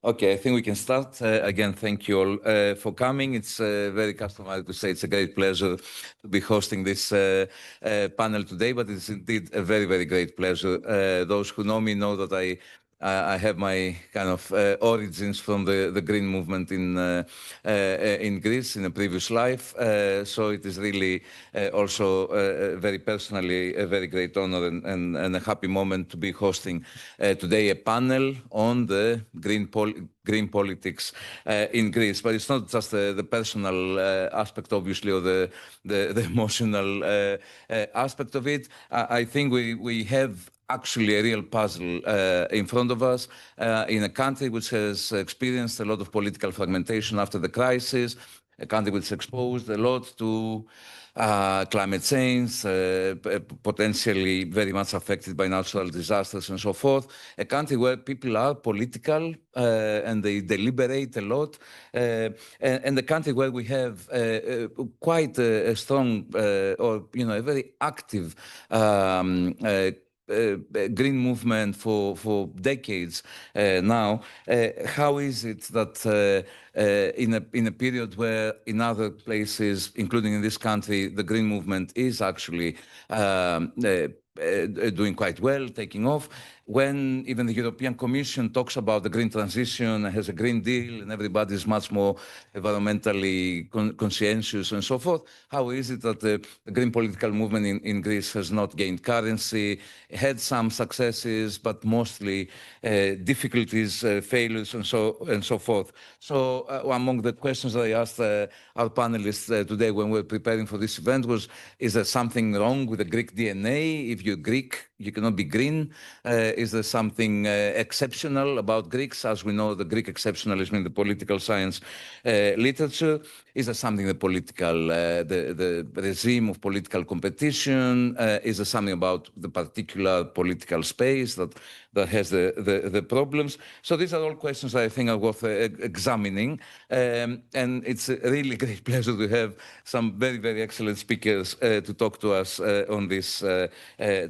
Okay, I think we can start. Again, thank you all for coming. It's very customary to say it's a great pleasure to be hosting this panel today, but it's indeed a very, very great pleasure. Those who know me know that I have my kind of origins from the green movement in Greece in a previous life. So it is really also very personally a very great honor and a happy moment to be hosting today a panel on the green politics in Greece. But it's not just the personal aspect, obviously, or the emotional aspect of it. I think we have actually a real puzzle in front of us in a country which has experienced a lot of political fragmentation after the crisis, a country which is exposed a lot to climate change, potentially very much affected by natural disasters and so forth, a country where people are political and they deliberate a lot, and a country where we have quite a strong or a very active green movement for decades now. How is it that in a period where in other places, including in this country, the green movement is actually doing quite well, taking off, when even the European Commission talks about the green transition, has a Green Deal, and everybody is much more environmentally conscientious and so forth, how is it that the green political movement in Greece has not gained currency, had some successes, but mostly difficulties, failures, and so forth? So among the questions that I asked our panelists today when we were preparing for this event was, is there something wrong with the Greek DNA? If you're Greek, you cannot be green. Is there something exceptional about Greeks? As we know, the Greek exceptionalism in the political science literature. Is there something the political, the regime of political competition? Is there something about the particular political space that has the problems? So these are all questions that I think are worth examining. And it's a really great pleasure to have some very, very excellent speakers to talk to us on this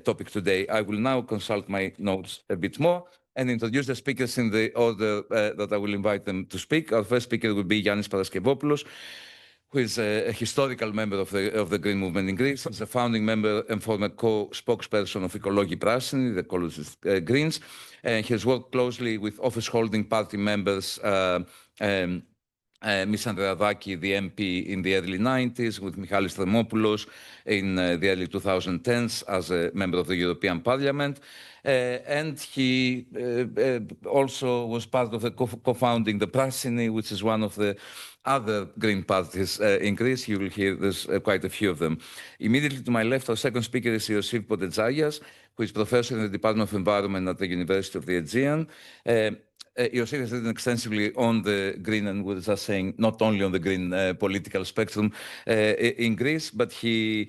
topic today. I will now consult my notes a bit more and introduce the speakers in the order that I will invite them to speak. Our first speaker will be Yannis Paraskevopoulos, who is a historical member of the Green Movement in Greece. He's a founding member and former co-spokesperson of Ekologii Prasini, the ecologist Greens. And he has worked closely with office-holding party members, Ms. Andreadaki, the MP in the early 90s, with Michalis Tremopoulos in the early 2010s as a member of the European Parliament. And he also was part of the co-founding the Prasini, which is one of the other green parties in Greece. You will hear there's quite a few of them. Immediately to my left, our second speaker is Iosif Botetzagias, who is professor in the Department of Environment at the University of the Aegean. Iosif has written extensively on the green, and we're just saying not only on the green political spectrum in Greece, but his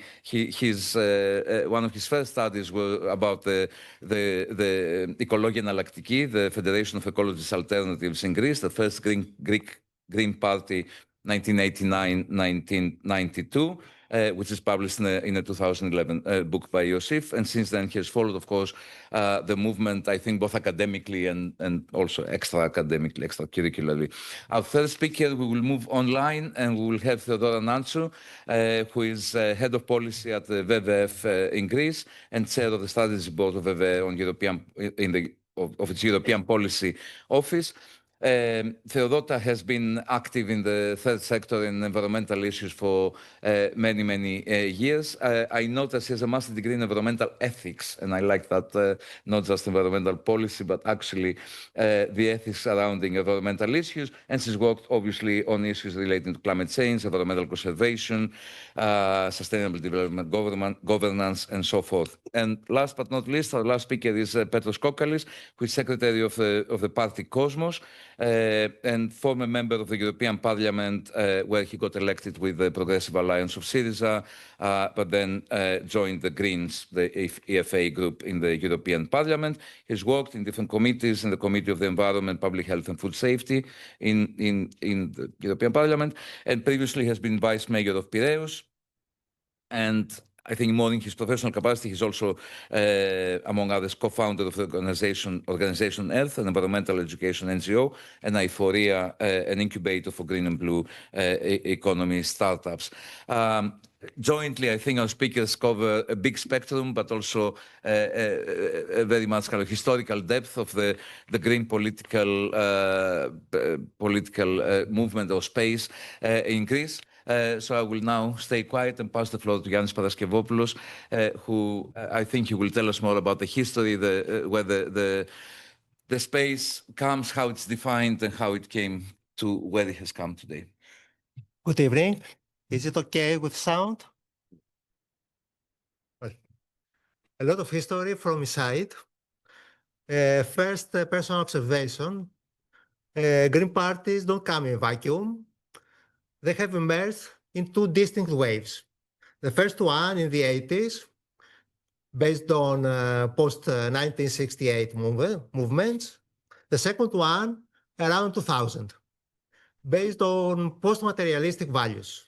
one of his first studies were about the Ekologii Enαλλακτική, the Federation of Ecologist Alternatives in Greece, the first Greek Green Party, 1989-1992. Which is published in a 2011 book by Iosif. And since then, he has followed, of course, the movement, I think, both academically and also extra-academically, extracurricularly. Our third speaker, we will move online, and we will have Theodora Nantsou, who is head of policy at the WWF in Greece and chair of the strategy board of WWF on of its European policy office. Theodota has been active in the third sector in environmental issues for many, many years. I noticed she has a master's degree in environmental ethics, and I like that, not just environmental policy, but actually the ethics surrounding environmental issues. And she's worked, obviously, on issues relating to climate change, environmental conservation, sustainable development, governance, and so forth. And last but not least, our last speaker is Petros Kokkalis, who is secretary of the party Kosmos, and former member of the European Parliament, where he got elected with the Progressive Alliance of Syriza, but then joined the Greens, the EFA group in the European Parliament. He's worked in different committees, in the Committee of the Environment, Public Health and Food Safety in the European Parliament, and previously has been Vice Mayor of Piraeus, and I think more in his professional capacity, he's also, among others, co-founder of the organization Earth, an environmental education NGO, and Euphoria, an incubator for green and blue economy startups. Jointly, I think our speakers cover a big spectrum, but also a very much kind of historical depth of the green political movement or space in Greece. So I will now stay quiet and pass the floor to Yannis Paraskevopoulos, who I think he will tell us more about the history, where the space comes, how it's defined, and how it came to where it has come today. Good evening. Is it okay with sound? Well, a lot of history from my side. First, personal observation. Green parties don't come in a vacuum. They have emerged in two distinct waves. The first one in the 80s, based on post-1968 movements. The second one around 2000, based on post-materialistic values.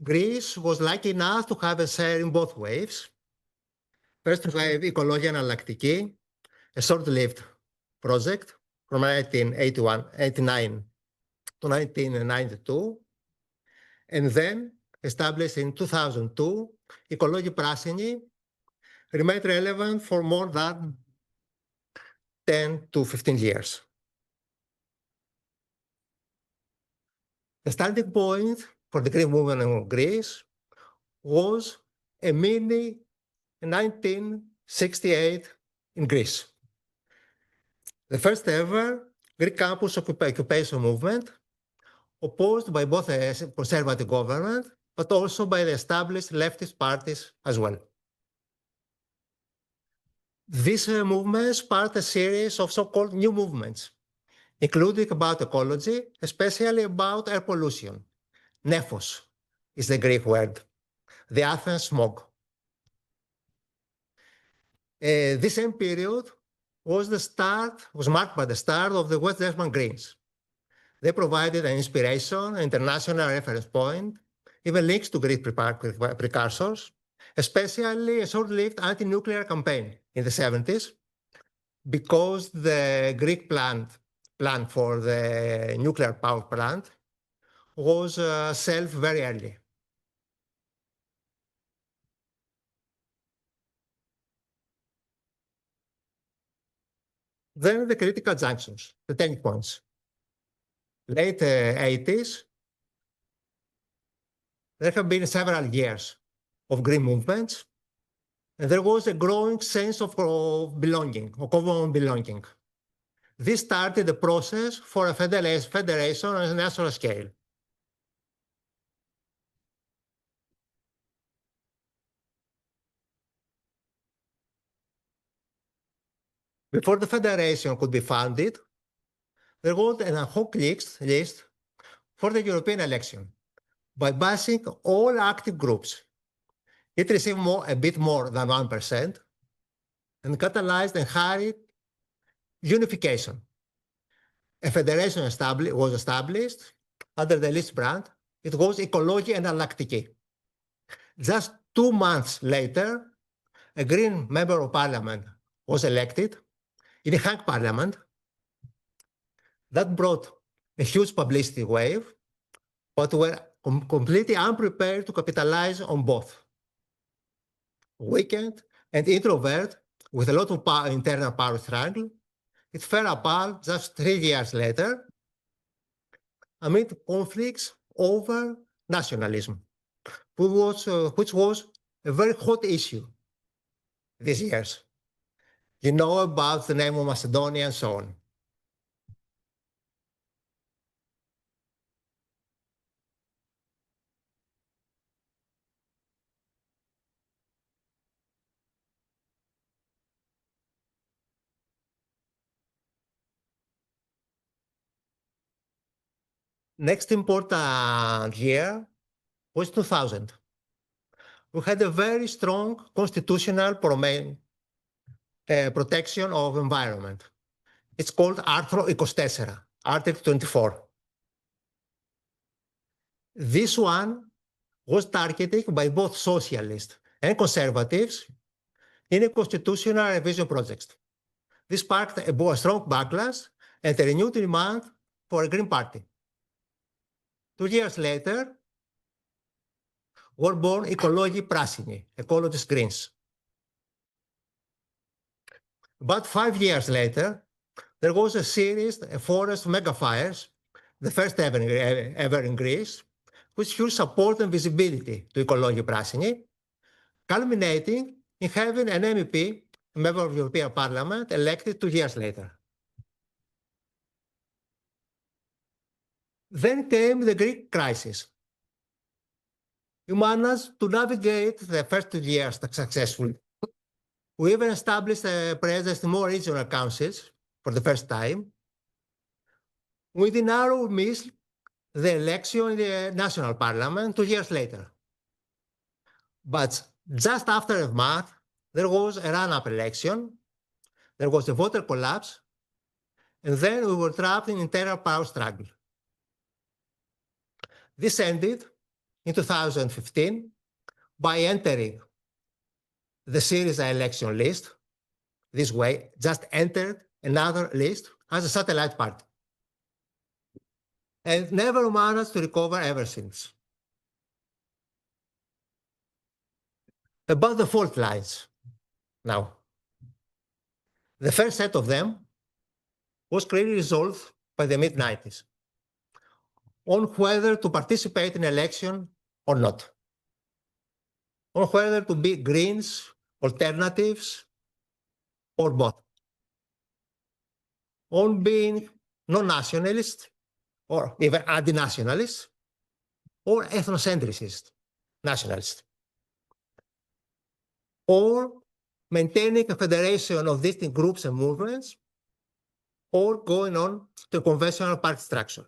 Greece was lucky enough to have a share in both waves. First wave, Οικολογία Εναλλακτική, a short-lived project from 1989 to 1992, and then established in 2002, Οικολόγοι Πράσινοι, remained relevant for more than 10 to 15 years. The starting point for the green movement in Greece was a mini 1968 in Greece. The first ever Greek campus occupation movement, opposed by both a conservative government, but also by the established leftist parties as well. This movement sparked a series of so-called new movements, including about ecology, especially about air pollution. Nephos is the Greek word, the Athens smog. This same period was marked by the start of the West German Greens. They provided an inspiration, an international reference point, even links to Greek precursors, especially a short-lived anti-nuclear campaign in the 70s, because the Greek plan for the nuclear power plant was shelved very early. Then the critical junctions, the turning points. Late 80s, there have been several years of green movements, and there was a growing sense of belonging, of common belonging. This started the process for a federation on a national scale. Before the federation could be founded, there was an ad hoc list for the European election, bypassing all active groups. It received a bit more than 1% and catalyzed and hurried unification. A federation was established under the list brand. It was Οικολόγοι Εναλλακτικοί. Just 2 months later, a Green member of parliament was elected in a hung parliament. That brought a huge publicity wave, but were completely unprepared to capitalize on both. Weakened and introvert, with a lot of internal power struggle, it fell apart just 3 years later amid conflicts over nationalism, which was a very hot issue these years. You know about the name of Macedonia and so on. Next important year was 2000. We had a very strong constitutional protection of environment. It's called Άρθρο 24, Article 24. This one was targeted by both socialists and conservatives in a constitutional revision project. This sparked a strong backlash and a renewed demand for a Green Party. 2 years later, were born Ekologii Prasini, Ecologist Greens. About 5 years later, there was a series of forest megafires, the first ever in Greece, which huge support and visibility to Ekologii Prasini, culminating in having an MEP, a member of the European Parliament, elected 2 years later. Then came the Greek crisis. We managed to navigate the first 2 years successfully. We even established a presence in more regional councils for the first time. We did narrow miss the election in the national parliament 2 years later. But just after a month, there was a run-up election, there was a voter collapse, and then we were trapped in internal power struggle. This ended in 2015 by entering the Syriza election list, this way, just entered another list as a satellite party, and never managed to recover ever since. About the fault lines now. The first set of them was clearly resolved by the mid-90s on whether to participate in election or not, on whether to be Greens, alternatives, or both, on being non-nationalist or even anti-nationalist or ethnocentricist nationalist, or maintaining a federation of distinct groups and movements, or going on to a conventional party structure.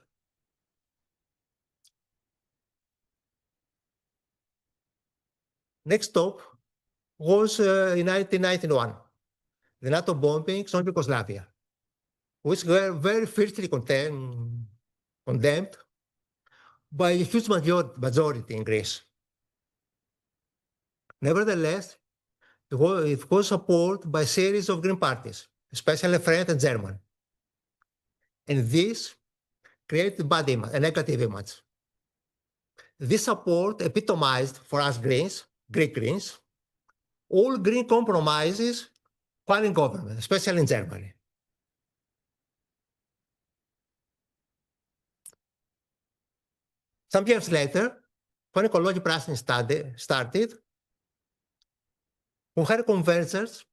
Next stop was in 1991, the NATO bombings on Yugoslavia, which were very fiercely condemned by a huge majority in Greece. Nevertheless, it was supported by a series of Green parties, especially French and German. And this created bad image, a negative image. This support epitomized for us Greens, Greek Greens, all Green compromises while in government, especially in Germany. Some years later, when Ekologii Prasini started, we had convergence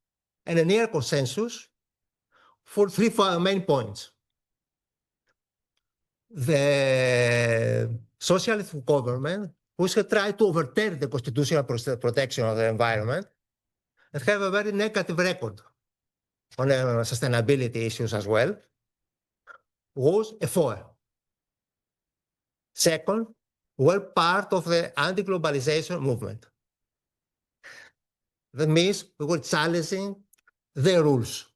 and a near consensus for 3 main points. The socialist government, which had tried to overturn the constitutional protection of the environment and have a very negative record on sustainability issues as well, was a foe. Second, were part of the anti-globalization movement. That means we were challenging the rules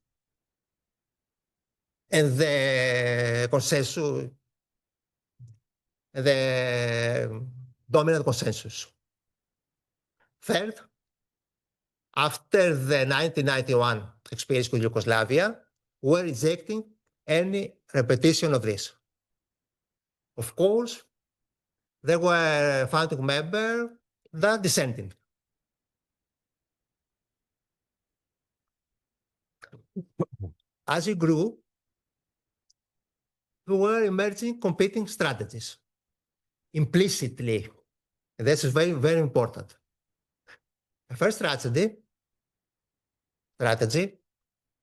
and the consensus, the dominant consensus. Third, after the 1991 experience with Yugoslavia, we're rejecting any repetition of this. Of course, there were founding members that dissented. As it grew, there were emerging competing strategies implicitly. And this is very, very important. The first strategy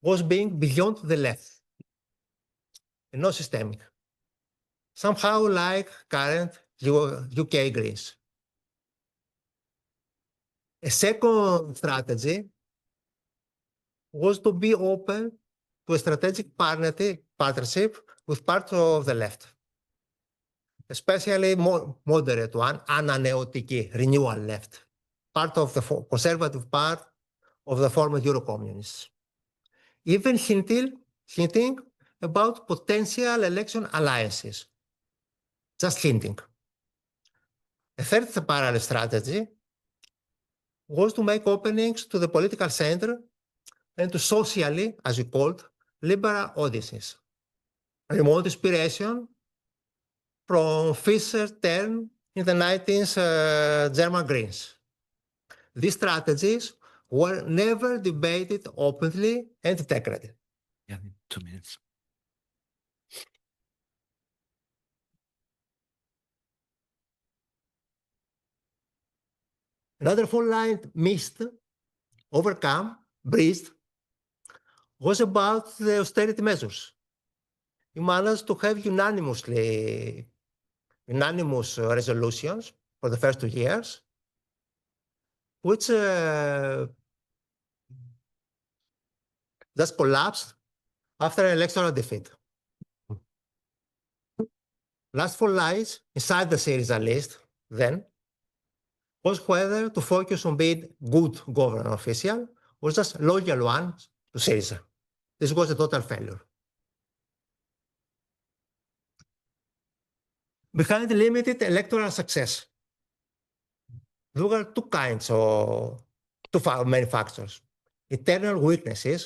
was being beyond the left and not systemic, somehow like current UK Greens. A second strategy was to be open to a strategic partnership with parts of the left, especially more moderate one, Ananeotiki, renewal left, part of the conservative part of the former Euro-communists, even hinting about potential election alliances, just hinting. A third parallel strategy was to make openings to the political center and to socially, as we called, liberal audiences. Remote inspiration from Fischer's term in the 19th German Greens. These strategies were never debated openly and integrated. Yeah, 2 minutes. Another full line missed, overcome, breached, was about the austerity measures. We managed to have unanimous resolutions for the first 2 years, which just collapsed after an electoral defeat. Last 4 lines inside the Syriza list then was whether to focus on being good government official or just loyal one to Syriza. This was a total failure. Behind the limited electoral success, there were two main factors. Internal weaknesses,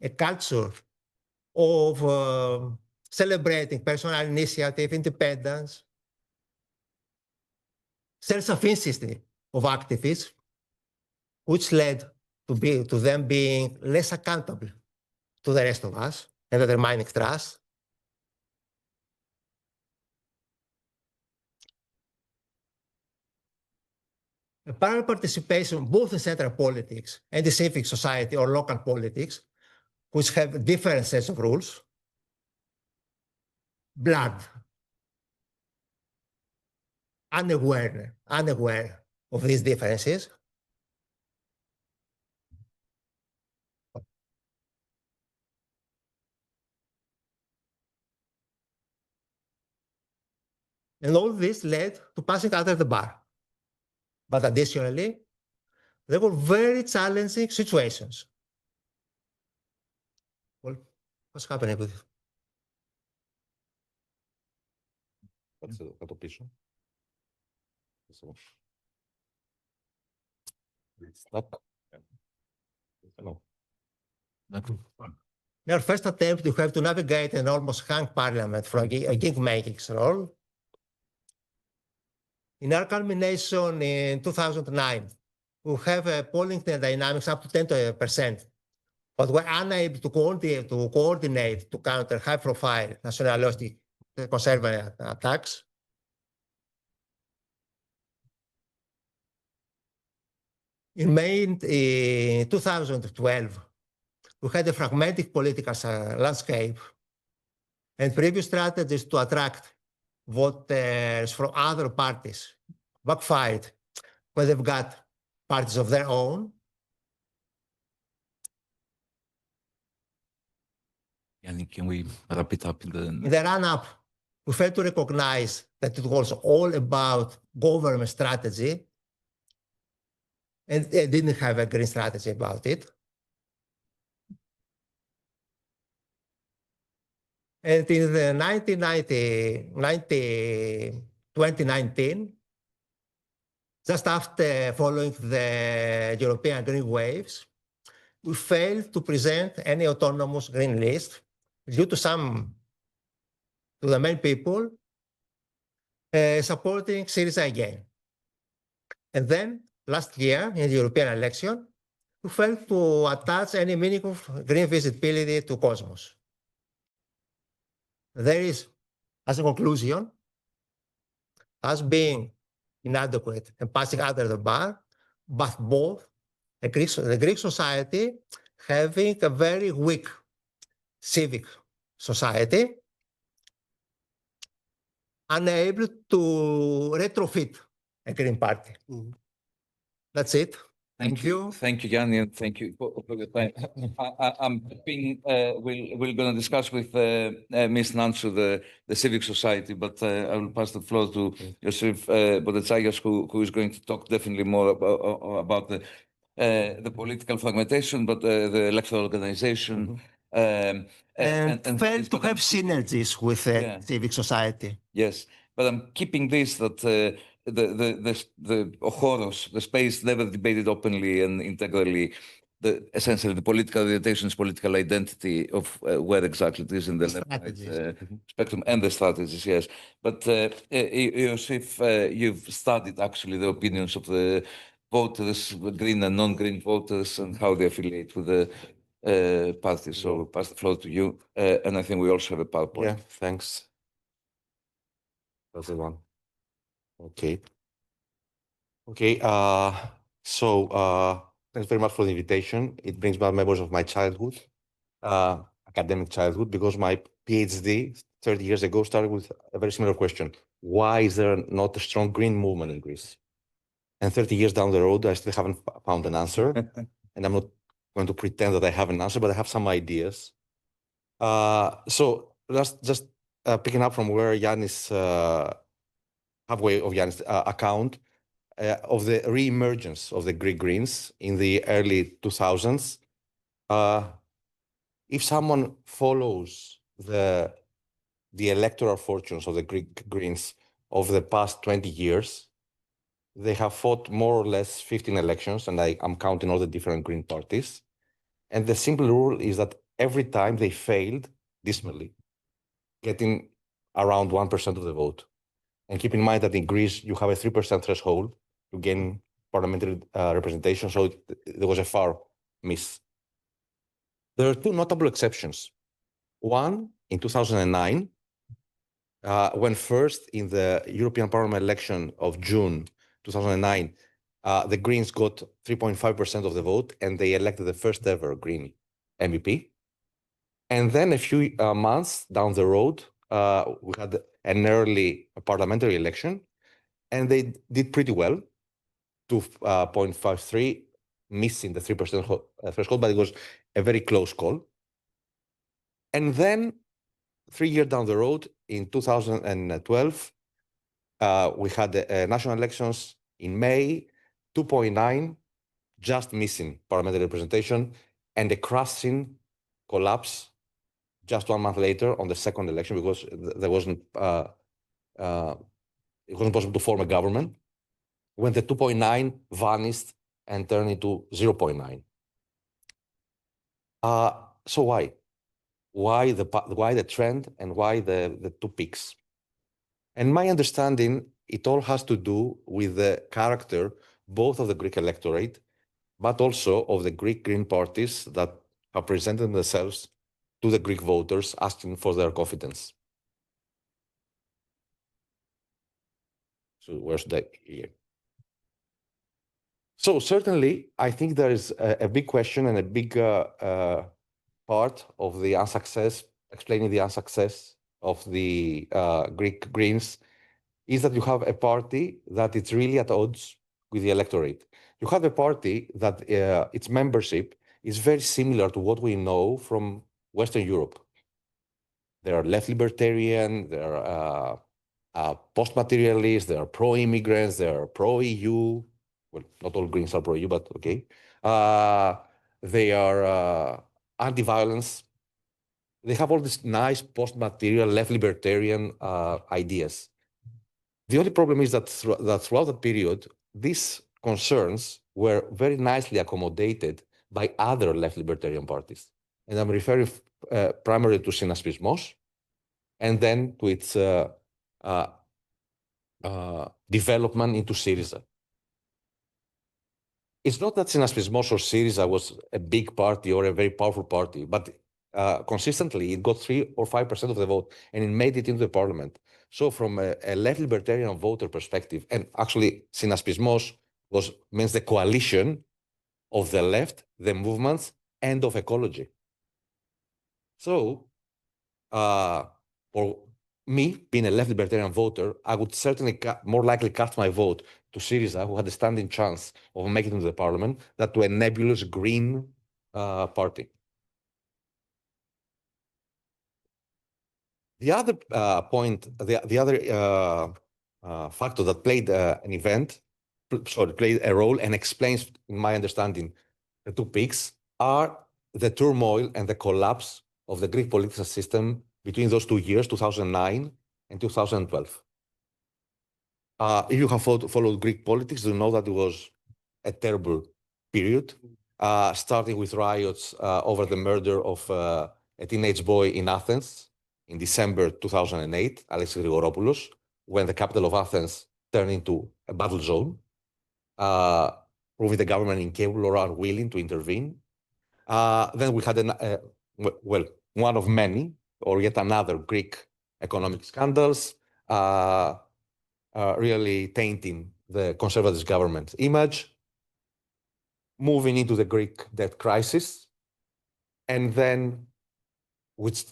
a culture of celebrating personal initiative, independence, self-sufficiency of activists, which led to them being less accountable to the rest of us and undermining trust. A parallel participation both in central politics and in civic society or local politics, which have different sets of rules, blood, unaware of these differences. And all this led to passing under the bar. But additionally, there were very challenging situations. Well, what's happening with it? Θα το πίσω. In our first attempt, you have to navigate an almost hung parliament from a king-making role. In our culmination in 2009, we have a polling dynamics up to 10%, but we're unable to coordinate to counter high-profile nationalistic conservative attacks. In May 2012, we had a fragmented political landscape, and previous strategies to attract voters from other parties backfired when they've got parties of their own. Yannick, can we wrap it up In the run-up, we failed to recognize that it was all about government strategy, and they didn't have a green strategy about it. And in the 2019, just after following the European green waves, we failed to present any autonomous green list due to the main people supporting Syriza again. And then last year in the European election, we failed to attach any meaningful green visibility to Kosmos. There is, as a conclusion, us being inadequate and passing under the bar, but both the Greek society having a very weak civic society, unable to retrofit a Green Party. That's it. Thank you. Thank you, Yanni, and thank you for your time. I'm hoping we're going to discuss with Ms. Nansu the civic society, but I will pass the floor to Iosif Botetzagias, who is going to talk definitely more about the political fragmentation, but the electoral organization. And failed to have synergies with civic society. Yes, but I'm keeping this that the Ochoros, the space never debated openly and integrally. Essentially, the political orientations, political identity of where exactly it is in the left-right spectrum, and the strategies, yes. But Iosif, you've studied actually the opinions of the voters, green and non-green voters, and how they affiliate with the parties. So I'll pass the floor to you. And I think we also have a PowerPoint. Yeah, thanks. That's the one. Okay. Okay. Thanks very much for the invitation. It brings back memories of my childhood, academic childhood, because my PhD 30 years ago started with a very similar question. Why is there not a strong green movement in Greece? And 30 years down the road, I still haven't found an answer. And I'm not going to pretend that I have an answer, but I have some ideas. So just picking up from where Yannis, halfway of Yannis' account, of the re-emergence of the Greek Greens in the early 2000s. If someone follows the electoral fortunes of the Greek Greens of the past 20 years, they have fought more or less 15 elections, and I'm counting all the different Green parties. And the simple rule is that every time they failed dismally, getting around 1% of the vote. And keep in mind that in Greece, you have a 3% threshold to gain parliamentary representation, so there was a far miss. There are two notable exceptions. One, in 2009, when first in the European Parliament election of June 2009, the Greens got 3.5% of the vote, and they elected the first ever Green MEP. And then a few months down the road, we had an early parliamentary election, and they did pretty well, 2.53, missing the 3% threshold, but it was a very close call. And then 3 years down the road, in 2012, we had national elections in May, 2.9, just missing parliamentary representation, and a crushing collapse just 1 month later on the second election, because there wasn't it wasn't possible to form a government, when the 2.9 vanished and turned into 0.9. So why? Why the trend, and why the two peaks? And my understanding, it all has to do with the character both of the Greek electorate, but also of the Greek Green parties that have presented themselves to the Greek voters asking for their confidence. So where's that here? So certainly, I think there is a big question and a big part of the unsuccess, explaining the unsuccess of the Greek Greens, is that you have a party that is really at odds with the electorate. You have a party that its membership is very similar to what we know from Western Europe. They are left libertarian, they are post-materialists, they are pro-immigrants, they are pro-EU. Well, not all Greens are pro-EU, but okay. They are anti-violence. They have all these nice post-material, left libertarian ideas. The only problem is that throughout the period, these concerns were very nicely accommodated by other left libertarian parties. And I'm referring primarily to Synaspismos, and then to its development into Syriza. It's not that Synaspismos or Syriza was a big party or a very powerful party, but consistently it got 3 or 5% of the vote, and it made it into the parliament. So from a left libertarian voter perspective, and actually Synaspismos means the coalition of the left, the movements, and of ecology. So for me, being a left libertarian voter, I would certainly more likely cast my vote to Syriza, who had a standing chance of making it into the parliament, than to a nebulous green party. The other point, the other factor that played played a role and explains, in my understanding, the two peaks are the turmoil and the collapse of the Greek political system between those 2 years, 2009 and 2012. If you have followed Greek politics, you know that it was a terrible period, starting with riots over the murder of a teenage boy in Athens in December 2008, Alexis Grigoropoulos, when the capital of Athens turned into a battle zone, proving the government incapable or unwilling to intervene. Then we had one of many, or yet another Greek economic scandals, really tainting the conservative government image, moving into the Greek debt crisis, and then which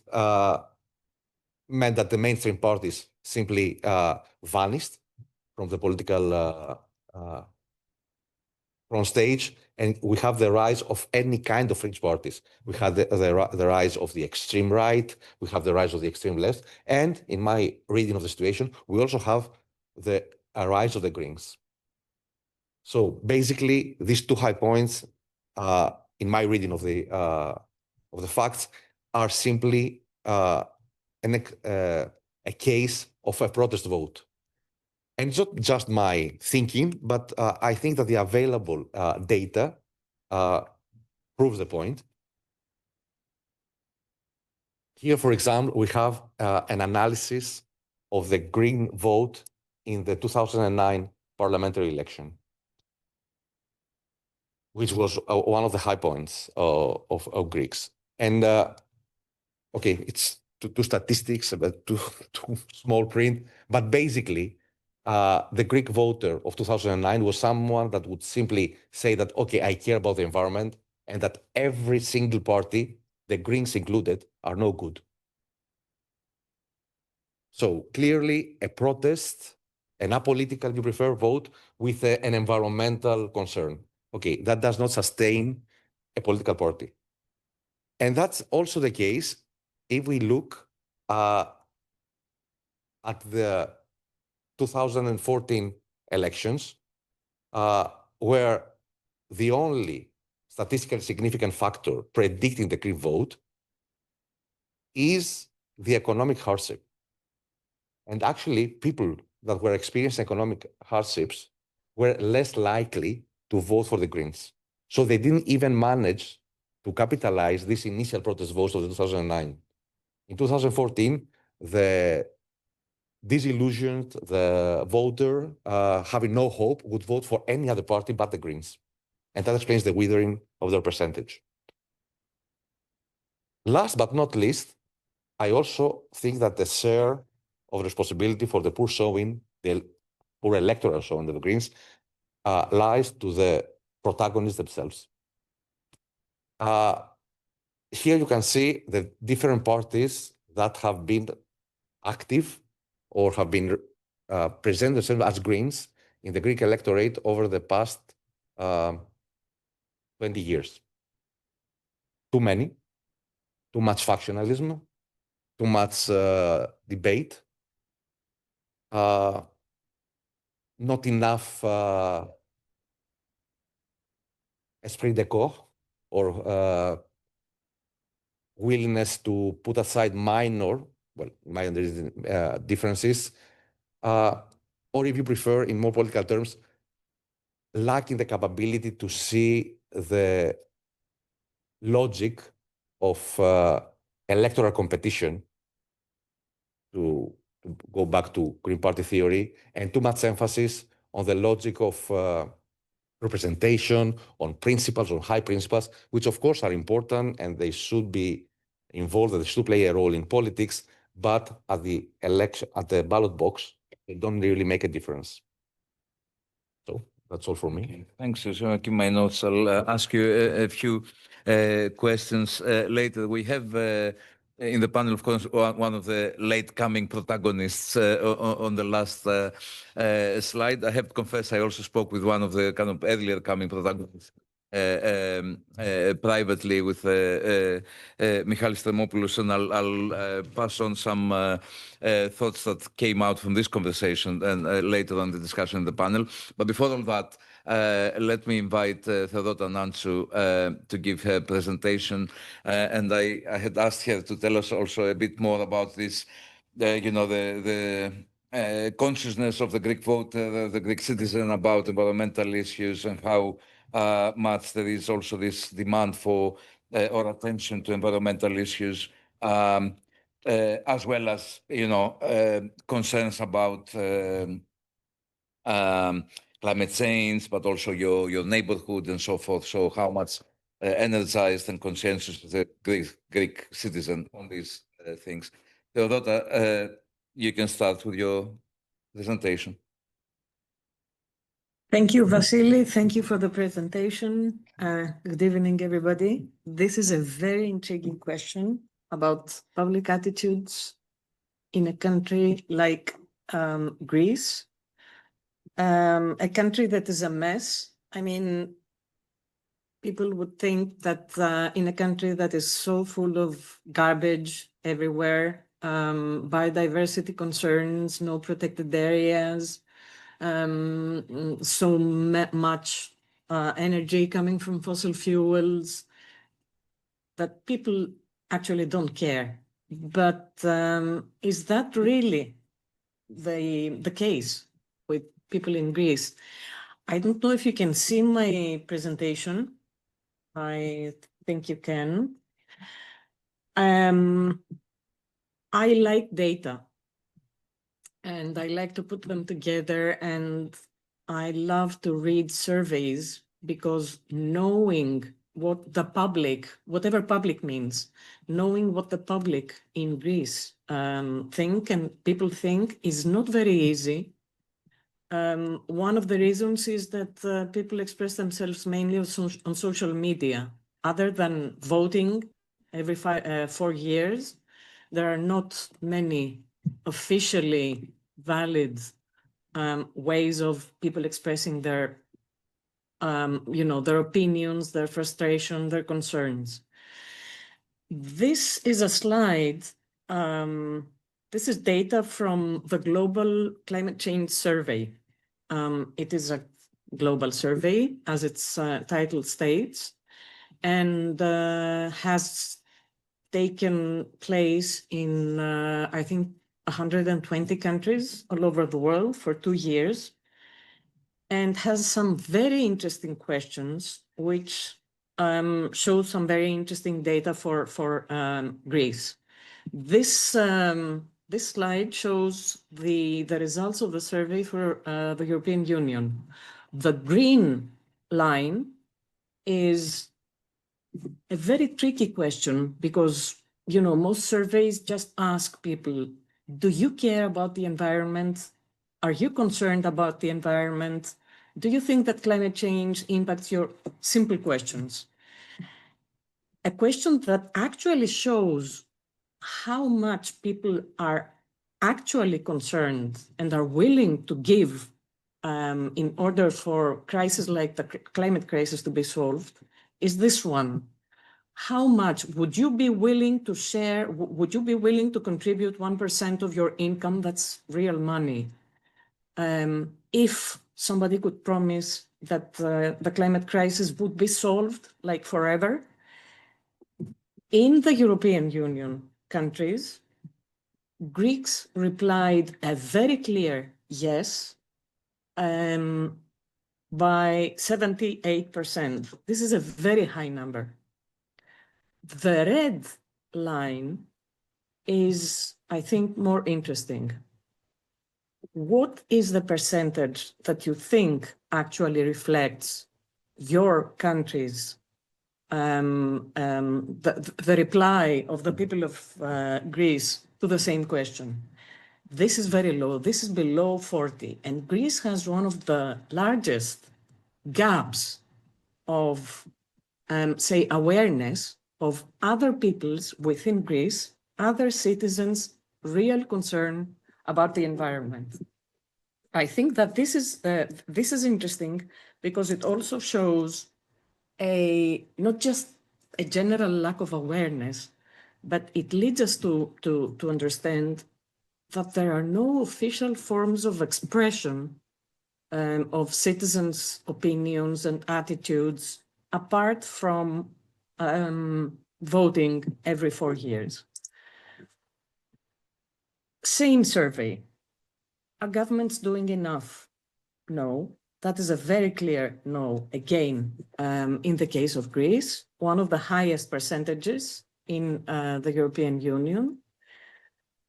meant that the mainstream parties simply vanished from the political front stage, and we have the rise of any kind of fringe parties. We have the rise of the extreme right, we have the rise of the extreme left, and in my reading of the situation, we also have the rise of the Greens. So basically, these two high points, in my reading of the facts, are simply a case of a protest vote. And it's not just my thinking, but I think that the available data proves the point. Here, for example, we have an analysis of the Green vote in the 2009 parliamentary election, which was one of the high points of Greeks. And okay, it's two statistics, but too small print, but basically, the Greek voter of 2009 was someone that would simply say that, okay, I care about the environment, and that every single party, the Greens included, are no good. So clearly a protest, an apolitical, if you prefer, vote with an environmental concern. Okay, that does not sustain a political party. And that's also the case if we look at the 2014 elections, where the only statistically significant factor predicting the Greek vote is the economic hardship. And actually, people that were experiencing economic hardships were less likely to vote for the Greens. So they didn't even manage to capitalize these initial protest votes of 2009. In 2014, the disillusioned, the voter, having no hope, would vote for any other party but the Greens. And that explains the withering of their percentage. Last but not least, I also think that the share of responsibility for the poor showing, the poor electoral showing of the Greens, lies to the protagonists themselves. Here you can see the different parties that have been active or have been presented themselves as Greens in the Greek electorate over the past 20 years. Too many, too much factionalism, too much debate, not enough esprit de corps or willingness to put aside minor differences, or if you prefer, in more political terms, lacking the capability to see the logic of electoral competition, to go back to Green Party theory, and too much emphasis on the logic of representation, on principles, on high principles, which of course are important and they should be involved, they should play a role in politics, but at the election, at the ballot box, they don't really make a difference. So that's all from me. Okay, thanks. So I'll keep my notes. I'll ask you a few questions later. We have in the panel, of course, one of the late-coming protagonists on the last slide. I have to confess, I also spoke with one of the kind of earlier-coming protagonists privately with Michalis Tremopoulos, and I'll pass on some thoughts that came out from this conversation and later on the discussion in the panel. But before all that, let me invite Theodota Nantsu to give her presentation. And I had asked her to tell us also a bit more about this, you know, the consciousness of the Greek voter, the Greek citizen about environmental issues, and how much there is also this demand for or attention to environmental issues, as well as concerns about climate change, but also your neighborhood and so forth. So how much energized and conscientious is the Greek citizen on these things? Theodota, you can start with your presentation. Thank you, Vasily. Thank you for the presentation. Good evening, everybody. This is a very intriguing question about public attitudes in a country like Greece, a country that is a mess. I mean, people would think that in a country that is so full of garbage everywhere, biodiversity concerns, no protected areas, so much energy coming from fossil fuels, that people actually don't care. But is that really the case with people in Greece? I don't know if you can see my presentation. I think you can. I like data, and I like to put them together, and I love to read surveys, because knowing what the public, whatever public means, knowing what the public in Greece think and people think is not very easy. One of the reasons is that people express themselves mainly on social media. Other than voting every 4 years, there are not many officially valid ways of people expressing their, their opinions, their frustration, their concerns. This is a slide. This is data from the Global Climate Change Survey. It is a global survey, as its title states, and has taken place in, I think, 120 countries all over the world for 2 years, and has some very interesting questions, which show some very interesting data for Greece. This slide shows the results of the survey for the European Union. The green line is a very tricky question, because most surveys just ask people, do you care about the environment? Are you concerned about the environment? Do you think that climate change impacts your simple questions? A question that actually shows how much people are actually concerned and are willing to give in order for crises like the climate crisis to be solved is this one. How much would you be willing to share? Would you be willing to contribute 1% of your income? That's real money. If somebody could promise that the climate crisis would be solved like forever. In the European Union countries, Greeks replied a very clear yes by 78%. This is a very high number. The red line is, I think, more interesting. What is the percentage that you think actually reflects your country's, the reply of the people of Greece to the same question? This is very low. This is below 40. And Greece has one of the largest gaps of, say, awareness of other people's within Greece, other citizens' real concern about the environment. I think that this is interesting, because it also shows not just a general lack of awareness, but it leads us to understand that there are no official forms of expression of citizens' opinions and attitudes apart from voting every 4 years. Same survey. are governments doing enough? No, that is a very clear no. Again, in the case of Greece, one of the highest percentages in the European Union.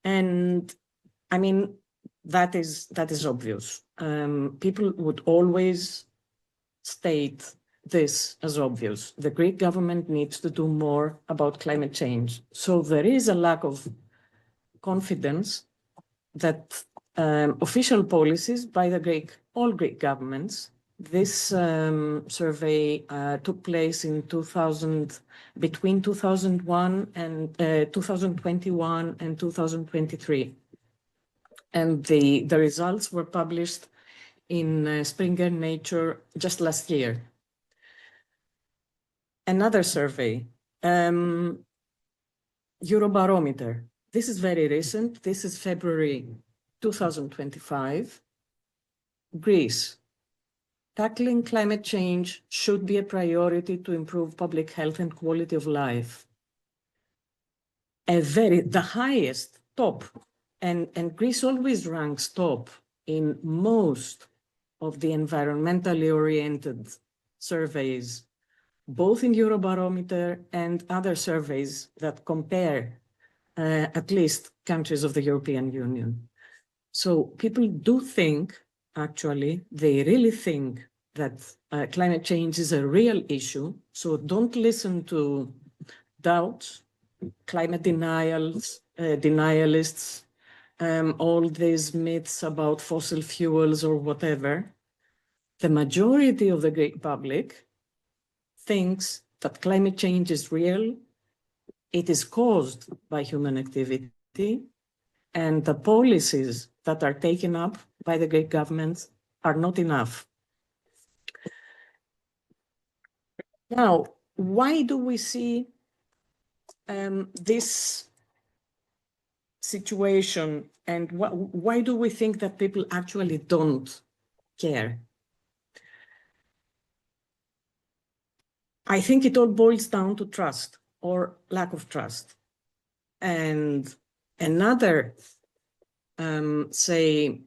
And I mean, that is obvious. People would always state this as obvious. The Greek government needs to do more about climate change. So there is a lack of confidence that official policies by the all Greek governments. This survey took place in between 2001 and 2021 and 2023. And the results were published in Springer Nature just last year. Another survey, Eurobarometer. This is very recent. This is February 2025. Greece. Tackling climate change should be a priority to improve public health and quality of life. The highest, top, and Greece always ranks top in most of the environmentally oriented surveys, both in Eurobarometer and other surveys that compare at least countries of the European Union. So people do think, actually, they really think that climate change is a real issue. So don't listen to doubts, climate denialists, all these myths about fossil fuels or whatever. The majority of the Greek public thinks that climate change is real, it is caused by human activity, and the policies that are taken up by the Greek government are not enough. Now, why do we see this situation, and why do we think that people actually don't care? I think it all boils down to trust or lack of trust. And another, say,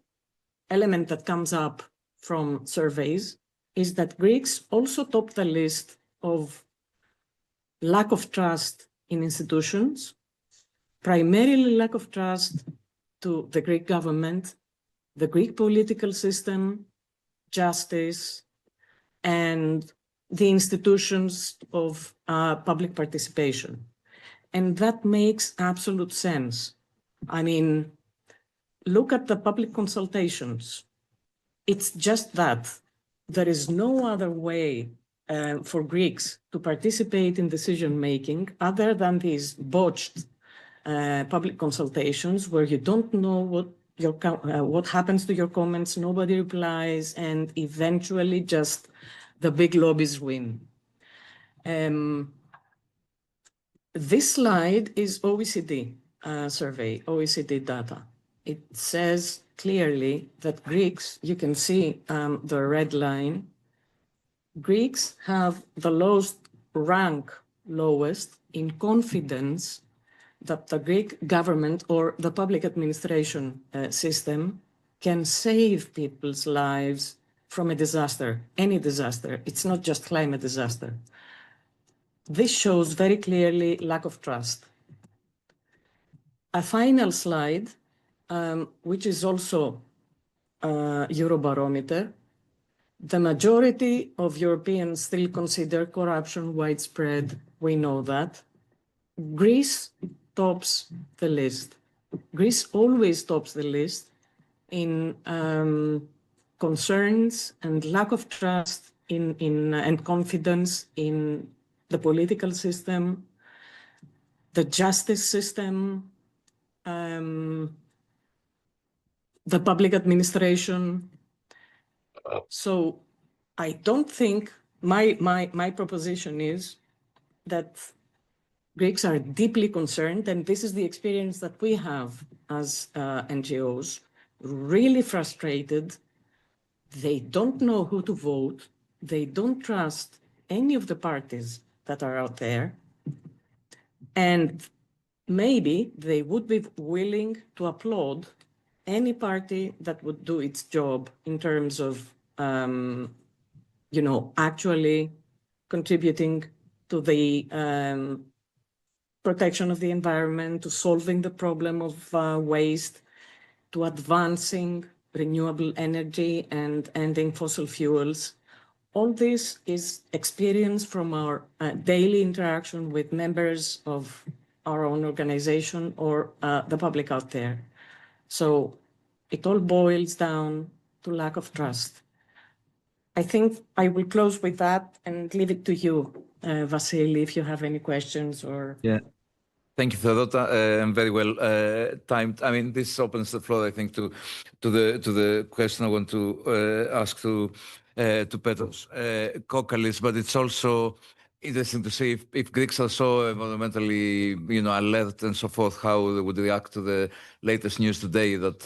element that comes up from surveys is that Greeks also top the list of lack of trust in institutions, primarily lack of trust to the Greek government, the Greek political system, justice, and the institutions of public participation. And that makes absolute sense. I mean, look at the public consultations. It's just that. There is no other way for Greeks to participate in decision-making other than these botched public consultations where you don't know what happens to your comments, nobody replies, and eventually just the big lobbies win. This slide is OECD survey, OECD data. It says clearly that Greeks, you can see the red line, Greeks have the lowest in confidence that the Greek government or the public administration system can save people's lives from a disaster, any disaster. It's not just climate disaster. This shows very clearly lack of trust. A final slide, which is also Eurobarometer. The majority of Europeans still consider corruption widespread. We know that. Greece tops the list. Greece always tops the list in concerns and lack of trust and confidence in the political system, the justice system, the public administration. So I don't think my proposition is that Greeks are deeply concerned, and this is the experience that we have as NGOs, really frustrated. They don't know who to vote. They don't trust any of the parties that are out there. And maybe they would be willing to applaud any party that would do its job in terms of, actually contributing to the protection of the environment, to solving the problem of waste, to advancing renewable energy and ending fossil fuels. All this is experience from our daily interaction with members of our own organization or the public out there. So it all boils down to lack of trust. I think I will close with that and leave it to you, Vasily, if you have any questions or... Yeah. Thank you, Theodota. Very well timed. I mean, this opens the floor, I think, to the question I want to ask to Petros Kokkalis, but it's also interesting to see if Greeks are so environmentally, alert and so forth, how they would react to the latest news today that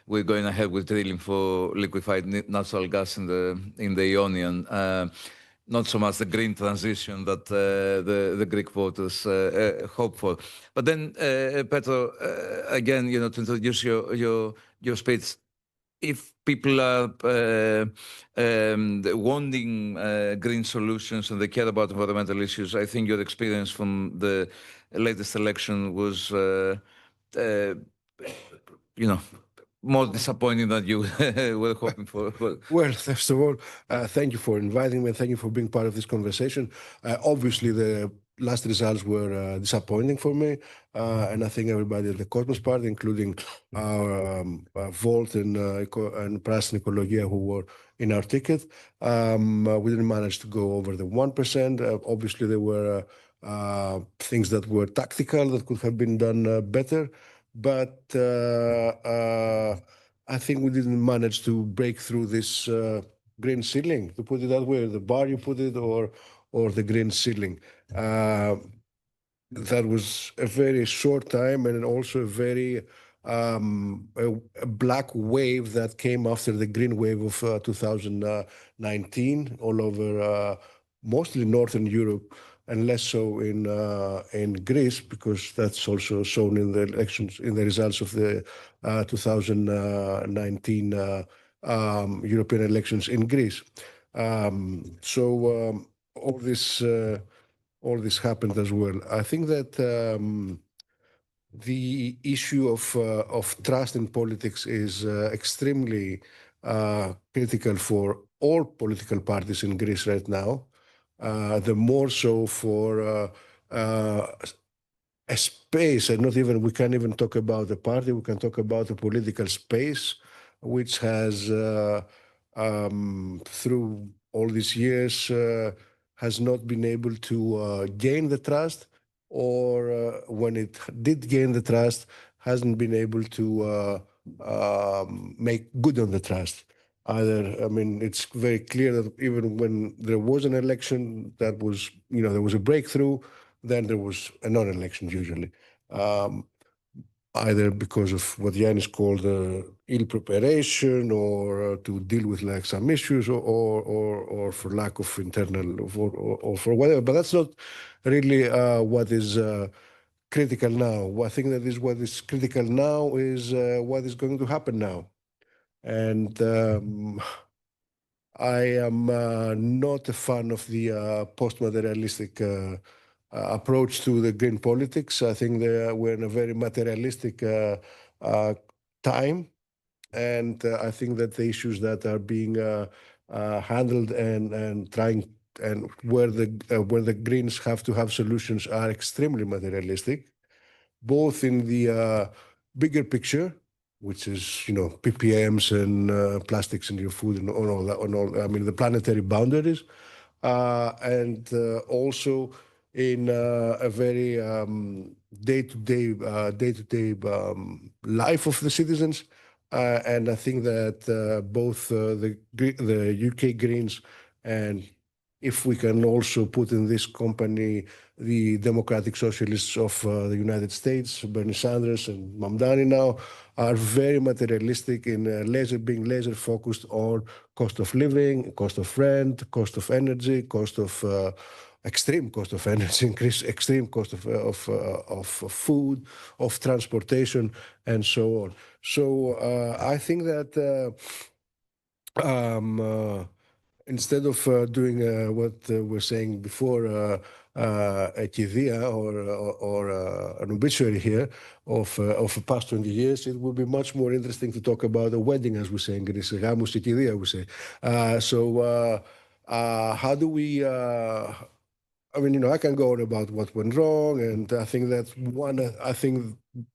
we're going ahead with drilling for liquefied natural gas in the Ionian. Not so much the green transition that the Greek voters hope for. But then, Petro, again, to introduce your speech, if people are wanting green solutions and they care about environmental issues, I think your experience from the latest election was, more disappointing than you were hoping for. Well, first of all, thank you for inviting me and thank you for being part of this conversation. Obviously, the last results were disappointing for me, and I think everybody at the Kosmos Party, including our Volt and Prasini Ekologia, who were in our ticket, we didn't manage to go over the 1%. Obviously, there were things that were tactical that could have been done better. But I think we didn't manage to break through this green ceiling, to put it that way, the bar you put it, or the green ceiling. That was a very short time and also a very a black wave that came after the green wave of 2019 all over mostly Northern Europe, and less so in Greece, because that's also shown in the elections, in the results of the 2019 European elections in Greece. So all this happened as well. I think that the issue of trust in politics is extremely critical for all political parties in Greece right now. The more so for a space, and we can't even talk about the party, we can talk about the political space, which has, through all these years, has not been able to gain the trust, or when it did gain the trust, hasn't been able to make good on the trust. It's very clear that even when there was an election that was, there was a breakthrough, then there was a non-election usually. Either because of what Yannis called ill preparation, or to deal with like some issues, or for lack of internal, or for whatever. But that's not really what is critical now. I think that what is critical now is what is going to happen now. And I am not a fan of the post-materialistic approach to the green politics. I think we're in a very materialistic time. And I think that the issues that are being handled and trying, and where the Greens have to have solutions, are extremely materialistic, both in the bigger picture, which is, ppms and plastics in your food and all that, the planetary boundaries, and also in a very day-to-day life of the citizens. And I think that both the UK Greens, and if we can also put in this company the Democratic Socialists of the United States, Bernie Sanders and Mamdani now, are very materialistic in being laser focused on cost of living, cost of rent, cost of energy, cost of extreme cost of energy, increase extreme cost of food, of transportation, and so on. So I think that instead of doing what we're saying before, a kiddia or an obituary here of the past 20 years, it would be much more interesting to talk about a wedding, as we say in Greece, gamos και κηδεία, we say. How do we? I mean, I can go on about what went wrong, and I think that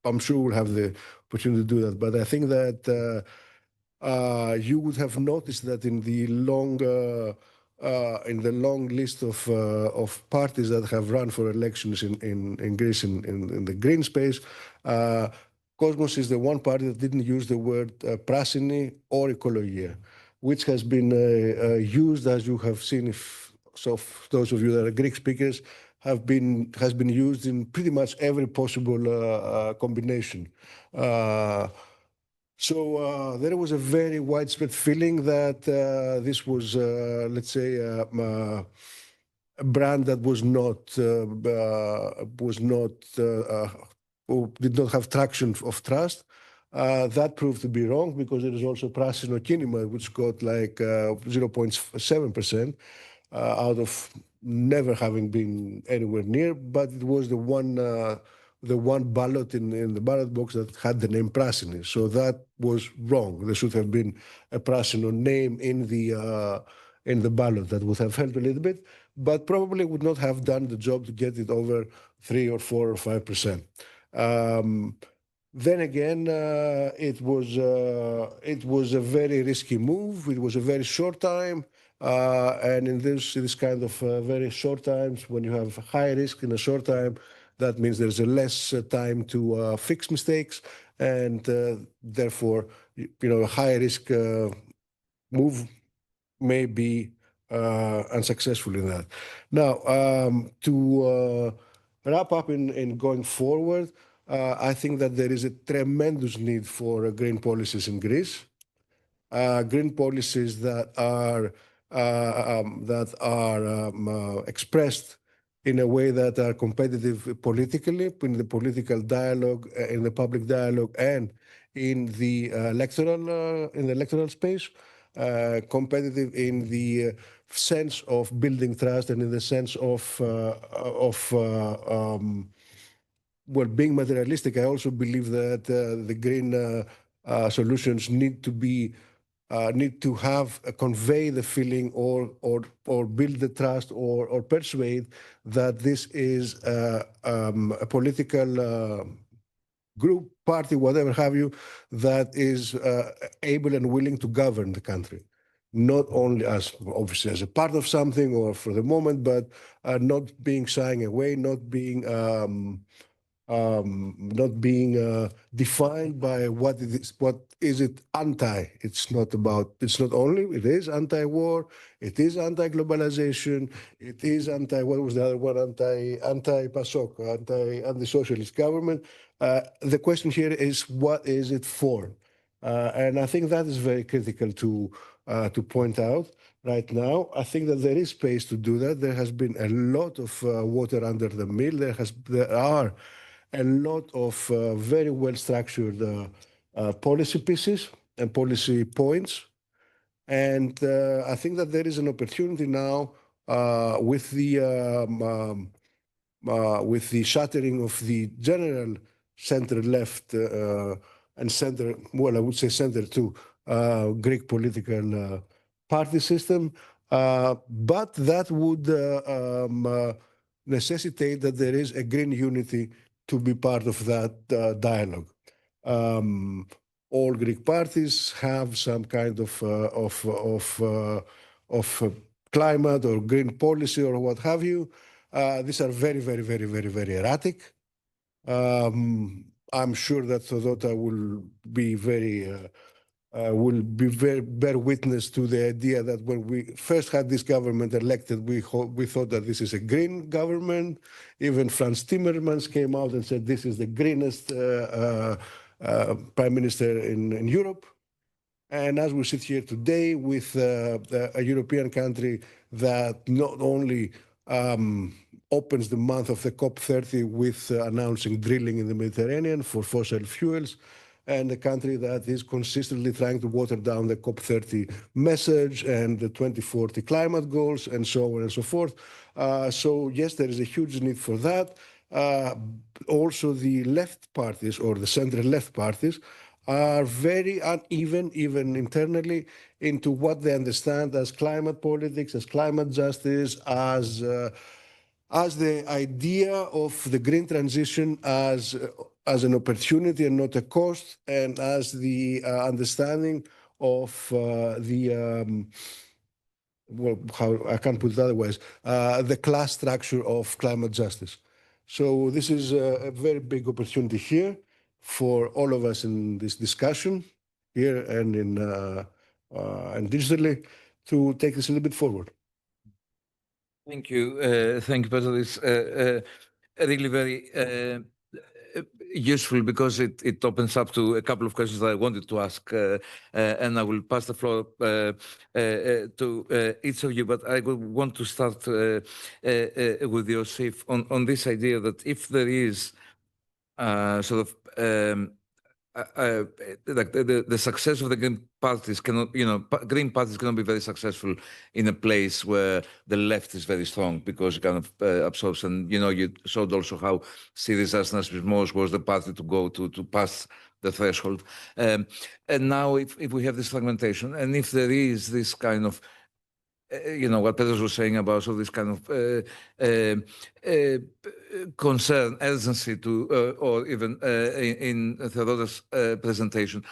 I'm sure we'll have the opportunity to do that. But I think that you would have noticed that in the long list of parties that have run for elections in Greece in the green space, Kosmos is the one party that didn't use the word prasini or ekologia, which has been used, as you have seen, those of you that are Greek speakers, has been used in pretty much every possible combination. So there was a very widespread feeling that this was, let's say, a brand that did not have traction of trust. That proved to be wrong, because there is also Prasino Kinema, which got like 0.7% out of never having been anywhere near, but it was the one ballot in the ballot box that had the name Prasini. So that was wrong. There should have been a Prasino name in the ballot. That would have helped a little bit, but probably would not have done the job to get it over 3 or 4 or 5%. Then again, it was a very risky move. It was a very short time. And in this kind of very short times, when you have high risk in a short time, that means there's a less time to fix mistakes, and therefore, a high risk move may be unsuccessful in that. Now, to wrap up in going forward, I think that there is a tremendous need for green policies in Greece. Green policies that are expressed in a way that are competitive politically, in the political dialogue, in the public dialogue, and in the electoral space, competitive in the sense of building trust and in the sense of being materialistic. I also believe that the green solutions need to convey the feeling or build the trust or persuade that this is a political group, party, whatever have you, that is able and willing to govern the country. Not only obviously as a part of something or for the moment, but not being shying away, not being defined by what is it anti. It is anti-war, it is anti-globalization, it is what was the other one, anti-PASOK, anti-socialist government. The question here is, what is it for? And I think that is very critical to point out right now. I think that there is space to do that. There has been a lot of water under the mill. There are a lot of very well-structured policy pieces and policy points. And I think that there is an opportunity now with the shattering of the general center-left and center, well, I would say center too, Greek political party system. But that would necessitate that there is a green unity to be part of that dialogue. All Greek parties have some kind of climate or green policy or what have you. These are very, very, very, very, very erratic. I'm sure that Thodota will bear witness to the idea that when we first had this government elected, we thought that this is a green government. Even Franz Timmermans came out and said this is the greenest prime minister in Europe. And as we sit here today with a European country that not only opens the month of the COP30 with announcing drilling in the Mediterranean for fossil fuels, and a country that is consistently trying to water down the COP30 message and the 2040 climate goals and so on and so forth. So yes, there is a huge need for that. Also, the left parties or the center-left parties are very uneven, even internally, into what they understand as climate politics, as climate justice, as the idea of the green transition as an opportunity and not a cost, and as the understanding of well, how I can't put it otherwise, the class structure of climate justice. So this is a very big opportunity here for all of us in this discussion here and and digitally to take this a little bit forward. Thank you. Thank you, Petros. Really very useful because it opens up to a couple of questions that I wanted to ask, and I will pass the floor to each of you. But I would want to start with Iosif on this idea that if there is sort of like the success of the green parties cannot, green parties cannot be very successful in a place where the left is very strong because it kind of absorbs. And you showed also how Syriza's Nationalismos was the party to go to pass the threshold. And now, if we have this fragmentation, and if there is this kind of what Petros was saying about this kind of concern, urgency to, or even in Theodora's presentation,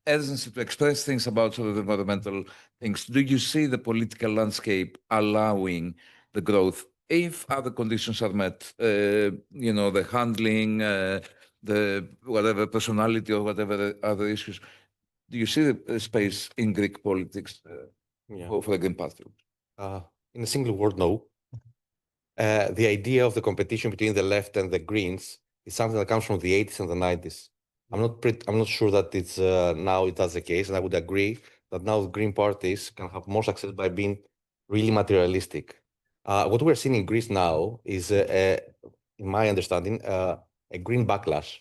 urgency to express things about sort of environmental things. Do you see the political landscape allowing the growth if other conditions are met? The handling, the whatever personality or whatever other issues. Do you see the space in Greek politics? For the Green Party? In a single word, no. The idea of the competition between the left and the Greens is something that comes from the 80s and the 90s. I'm not sure that it's now that's the case, and I would agree that now the Green parties can have more success by being really materialistic. What we're seeing in Greece now is, in my understanding, a green backlash.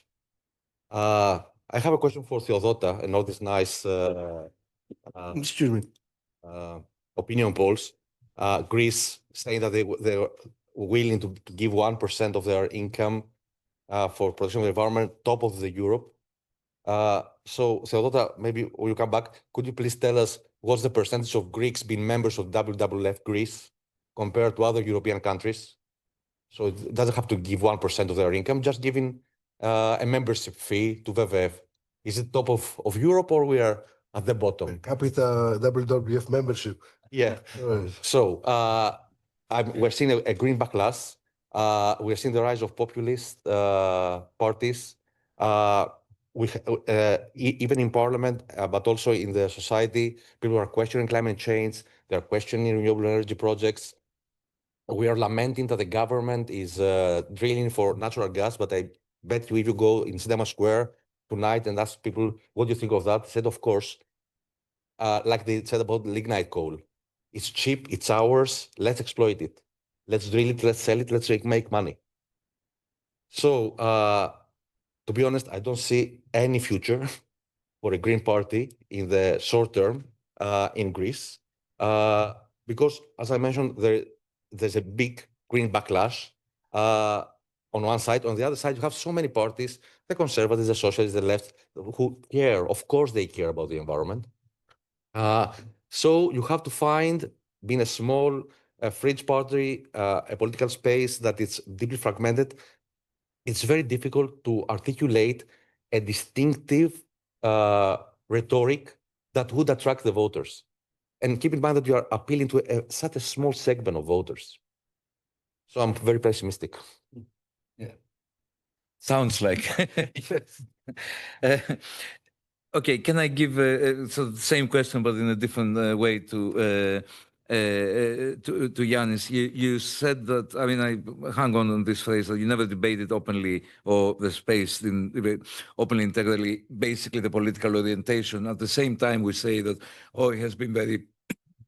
I have a question for Theodota and all this nice Excuse me. Opinion polls. Greece saying that they're willing to give 1% of their income for protection of the environment, top of the Europe. So Theodota, maybe when you come back, could you please tell us what's the percentage of Greeks being members of WWF Greece compared to other European countries? So it doesn't have to give 1% of their income, just giving a membership fee to WWF. Is it top of Europe or we are at the bottom? Capita WWF membership. Yeah. So we're seeing a green backlash. We're seeing the rise of populist parties. Even in parliament, but also in the society, people are questioning climate change. They're questioning renewable energy projects. We are lamenting that the government is drilling for natural gas, but I bet you if you go in Cinema Square tonight and ask people, what do you think of that? They said, of course, like they said about lignite coal. It's cheap, it's ours, let's exploit it. Let's drill it, let's sell it, let's make money. So, to be honest, I don't see any future for a Green Party in the short term in Greece. Because, as I mentioned, there's a big green backlash on one side. On the other side, you have so many parties, the conservatives, the socialists, the left, who care. Of course, they care about the environment. So you have to find, being a small fringe party, a political space that is deeply fragmented, it's very difficult to articulate a distinctive rhetoric that would attract the voters. And keep in mind that you are appealing to such a small segment of voters. So I'm very pessimistic. Yeah. Sounds like. Okay, can I give so the same question, but in a different way to Yanis? You said that, I mean, I hang on this phrase that you never debated openly, or the space in openly, integrally, basically the political orientation. At the same time, we say that, it has been very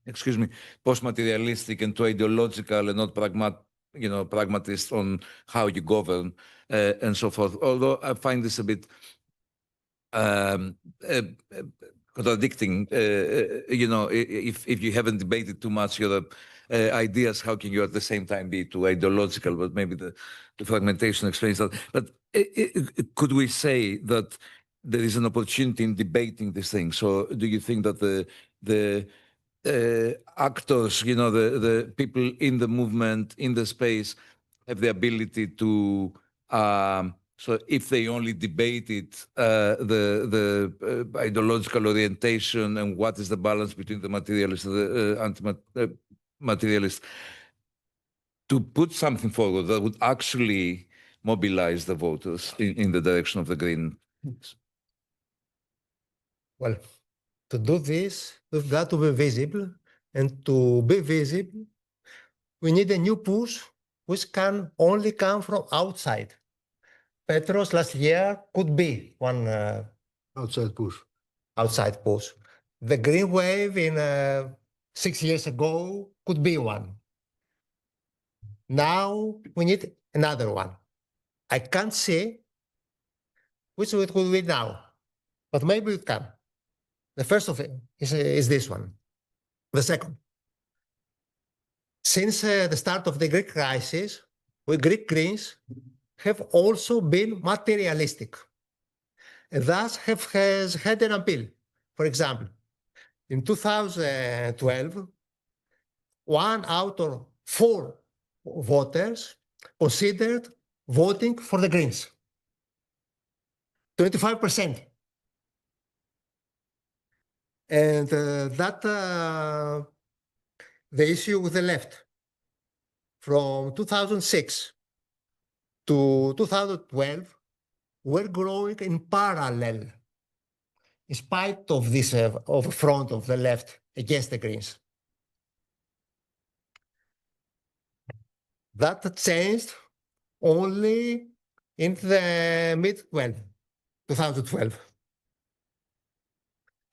excuse me, post-materialistic and too ideological and not pragmatist on how you govern and so forth. Although I find this a bit contradicting. If you haven't debated too much your ideas, how can you at the same time be too ideological? But maybe the fragmentation explains that. But could we say that there is an opportunity in debating these things? So do you think that the actors, the people in the movement, in the space, have the ability to, so if they only debated the ideological orientation and what is the balance between the materialist and the anti-materialist, to put something forward that would actually mobilize the voters in the direction of the green? Well, to do this, we've got to be visible. And to be visible, we need a new push, which can only come from outside. Petros last year could be one Outside push. outside push. The green wave in 6 years ago could be one. Now we need another one. I can't say which it will be now, but maybe it can. The first of it is this one. The second, since the start of the Greek crisis, we Greek Greens have also been materialistic, and thus has had an appeal. For example, in 2012, 1 out of 4 voters considered voting for the Greens. 25%. And the issue with the left from 2006 to 2012 were growing in parallel, in spite of this of front of the left against the Greens. That changed only in the mid-2012.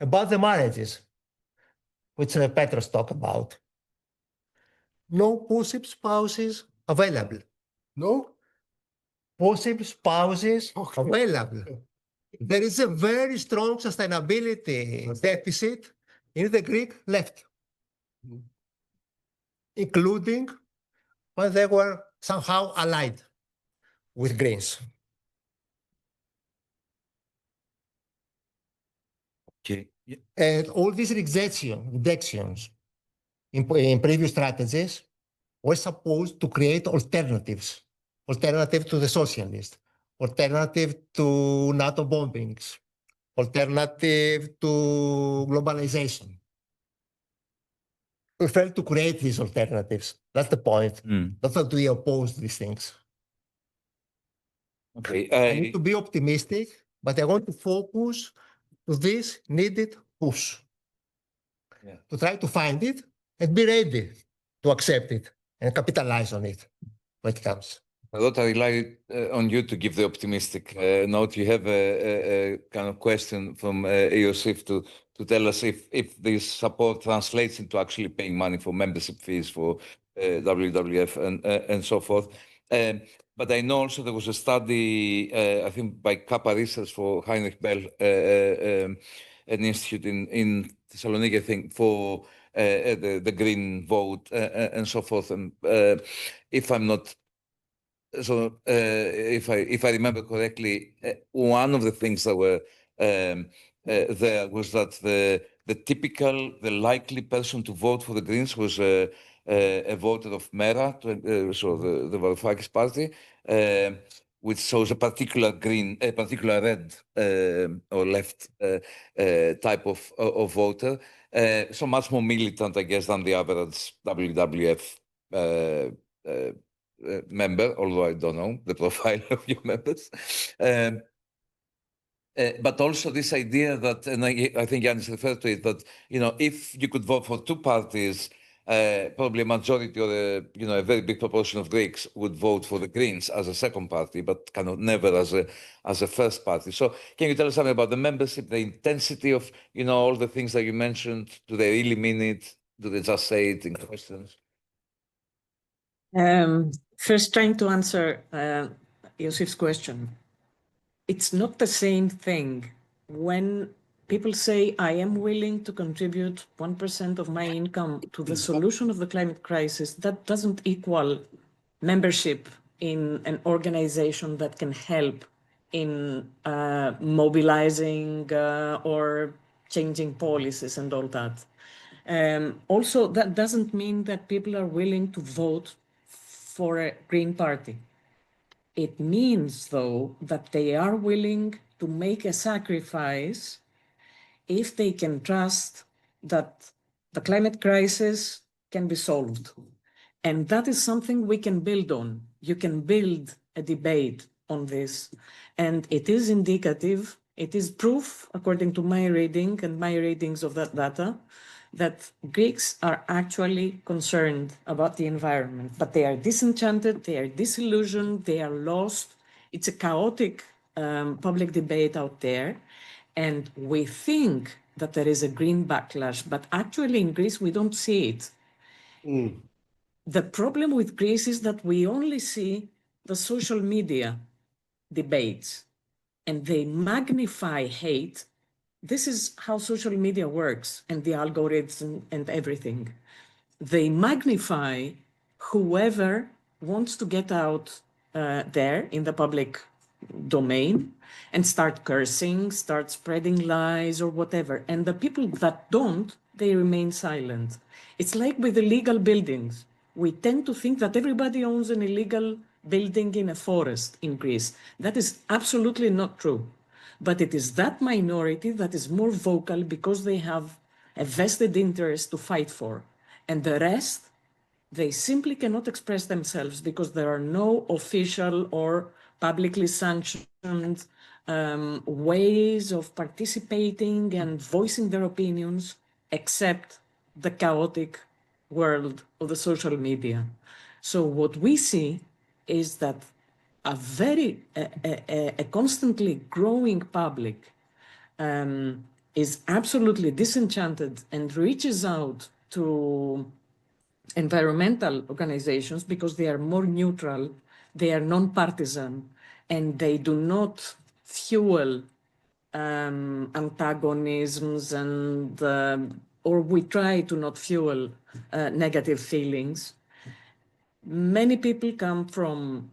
About the marriages, which Petros talked about. No possible spouses available. No? Possible spouses available. There is a very strong sustainability deficit in the Greek left, including when they were somehow allied with Greens. Okay. And all these rejections in previous strategies were supposed to create alternatives, alternative to the socialist, alternative to NATO bombings, alternative to globalization. We failed to create these alternatives. That's the point. That's why we oppose these things. Okay. I need to be optimistic, but I want to focus to this needed push. Yeah. To try to find it and be ready to accept it and capitalize on it when it comes. I thought I rely on you to give the optimistic note. You have a kind of question from Iosif to tell us if this support translates into actually paying money for membership fees for WWF and so forth. But I know also there was a study, I think by Kappa Research for Heinrich Bell, an institute in Thessaloniki, I think, for the green vote and so forth. And if I'm not so if I remember correctly, one of the things that were there was that the likely person to vote for the Greens was a voter of Mera, so the Varoufakis party, which shows a particular red or left type of voter, so much more militant, I guess, than the average WWF member, although I don't know the profile of your members. But also this idea that, and I think Yannis referred to it, that, if you could vote for 2 parties, probably a majority or a very big proportion of Greeks would vote for the Greens as a second party, but kind of never as a first party. So can you tell us something about the membership, the intensity of, all the things that you mentioned? Do they really mean it? do they just say it in questions? First, trying to answer Iosif's question. It's not the same thing when people say, I am willing to contribute 1% of my income to the solution of the climate crisis. That doesn't equal membership in an organization that can help in mobilizing or changing policies and all that. Also, that doesn't mean that people are willing to vote for a Green Party. It means, though, that they are willing to make a sacrifice if they can trust that the climate crisis can be solved. And that is something we can build on. You can build a debate on this. And it is indicative, it is proof, according to my reading and my readings of that data, that Greeks are actually concerned about the environment, but they are disenchanted, they are disillusioned, they are lost. It's a chaotic public debate out there. And we think that there is a green backlash, but actually in Greece, we don't see it. The problem with Greece is that we only see the social media debates and they magnify hate. This is how social media works and the algorithms and everything. They magnify whoever wants to get out there in the public domain and start cursing, start spreading lies or whatever. And the people that don't, they remain silent. It's like with illegal buildings. We tend to think that everybody owns an illegal building in a forest in Greece. That is absolutely not true. But it is that minority that is more vocal because they have a vested interest to fight for. And the rest, they simply cannot express themselves because there are no official or publicly sanctioned ways of participating and voicing their opinions except the chaotic world of the social media. So what we see is that a constantly growing public is absolutely disenchanted and reaches out to environmental organizations because they are more neutral, they are non-partisan, and they do not fuel antagonisms and or we try to not fuel negative feelings. Many people come from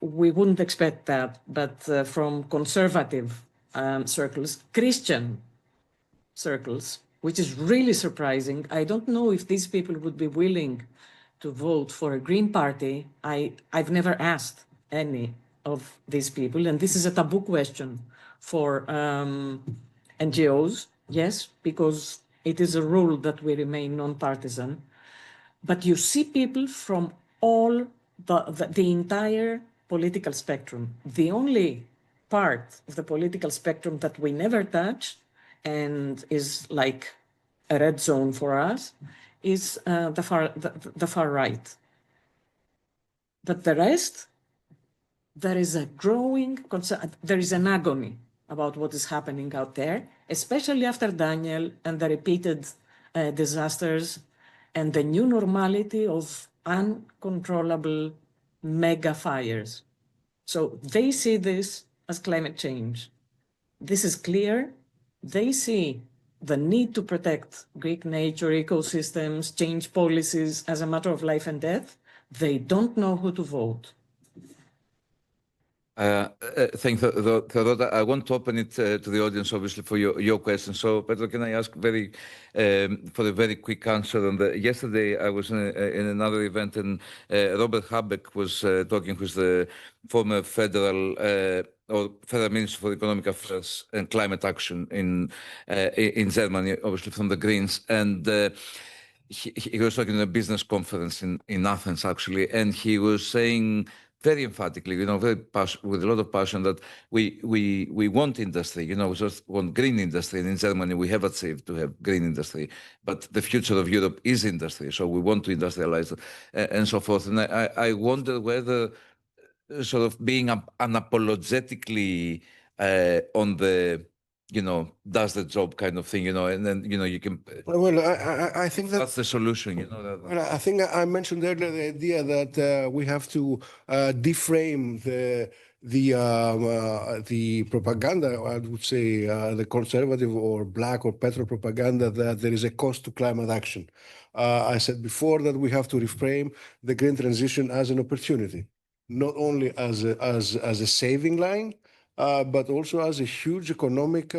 we wouldn't expect that, but from conservative circles, Christian circles, which is really surprising. I don't know if these people would be willing to vote for a Green Party. I've never asked any of these people, and this is a taboo question for NGOs, yes, because it is a rule that we remain non-partisan. But you see people from all the entire political spectrum. The only part of the political spectrum that we never touch and is like a red zone for us is the far right. But the rest, there is a growing concern, there is an agony about what is happening out there, especially after Daniel and the repeated disasters and the new normality of uncontrollable mega fires. So they see this as climate change. This is clear. They see the need to protect Greek nature, ecosystems, change policies as a matter of life and death. They don't know who to vote. Thank you, Theodora. I want to open it to the audience, obviously, for your question. So, Petros, can I ask for a very quick answer on the? Yesterday, I was in another event, and Robert Habeck was talking, who's the former federal Minister for Economic Affairs and Climate Action in Germany, obviously from the Greens, and. He was talking at a business conference in Athens, actually, and he was saying very emphatically, very with a lot of passion, that we want industry, we just want green industry. And in Germany, we have achieved to have green industry, but the future of Europe is industry. So we want to industrialize and so forth. And I wonder whether sort of being unapologetically on the does the job kind of thing, and then, you can, Well, I think that's the solution, Well, I think I mentioned earlier the idea that we have to deframe the propaganda. I would say the conservative or black or petro propaganda that there is a cost to climate action. I said before that we have to reframe the green transition as an opportunity, not only as a saving line, but also as a huge economic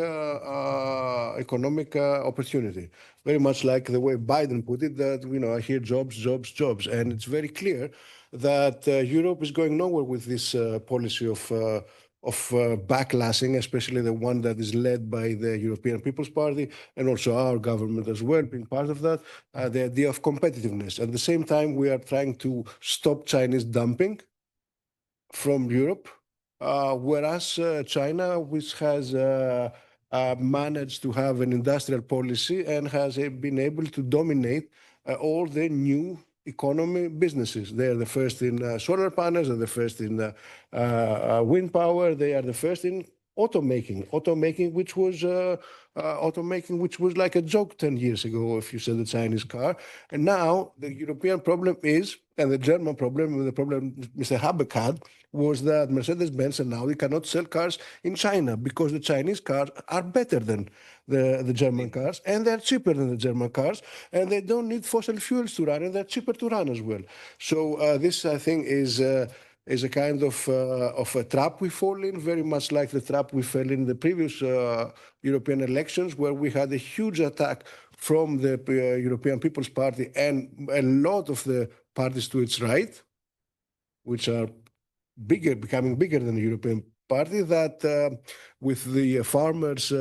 opportunity. Very much like the way Biden put it, that I hear jobs, jobs, jobs, and it's very clear that Europe is going nowhere with this policy of backlashing, especially the one that is led by the European People's Party and also our government as well, being part of that. The idea of competitiveness. At the same time, we are trying to stop Chinese dumping from Europe, whereas China, which has managed to have an industrial policy and has been able to dominate all the new economy businesses. They are the first in solar panels, they're the first in wind power, they are the first in automaking, which was like a joke 10 years ago if you said the Chinese car. And now the European problem is, and the German problem, the problem Mr. Habeck had, was that Mercedes-Benz and Audi cannot sell cars in China because the Chinese cars are better than the German cars, and they're cheaper than the German cars, and they don't need fossil fuels to run, and they're cheaper to run as well. So this, I think, is a kind of a trap we fall in, very much like the trap we fell in the previous European elections, where we had a huge attack from the European People's Party and a lot of the parties to its right, which are becoming bigger than the European Party, that with the farmers'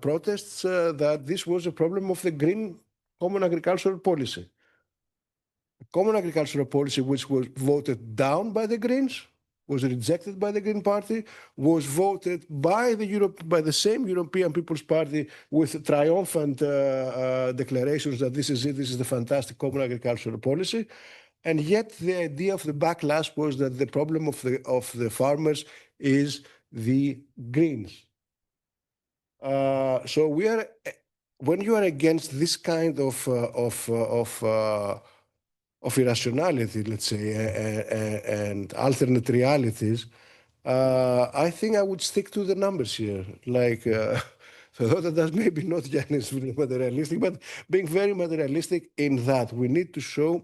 protests, that this was a problem of the green common agricultural policy. Common agricultural policy, which was voted down by the Greens, was rejected by the Green Party, was voted by the same European People's Party with triumphant declarations that this is it, this is the fantastic common agricultural policy. And yet the idea of the backlash was that the problem of the farmers is the Greens. So when you are against this kind of irrationality, let's say, and alternate realities, I think I would stick to the numbers here. Like, so that maybe not Giannis materialistic, but being very materialistic in that we need to show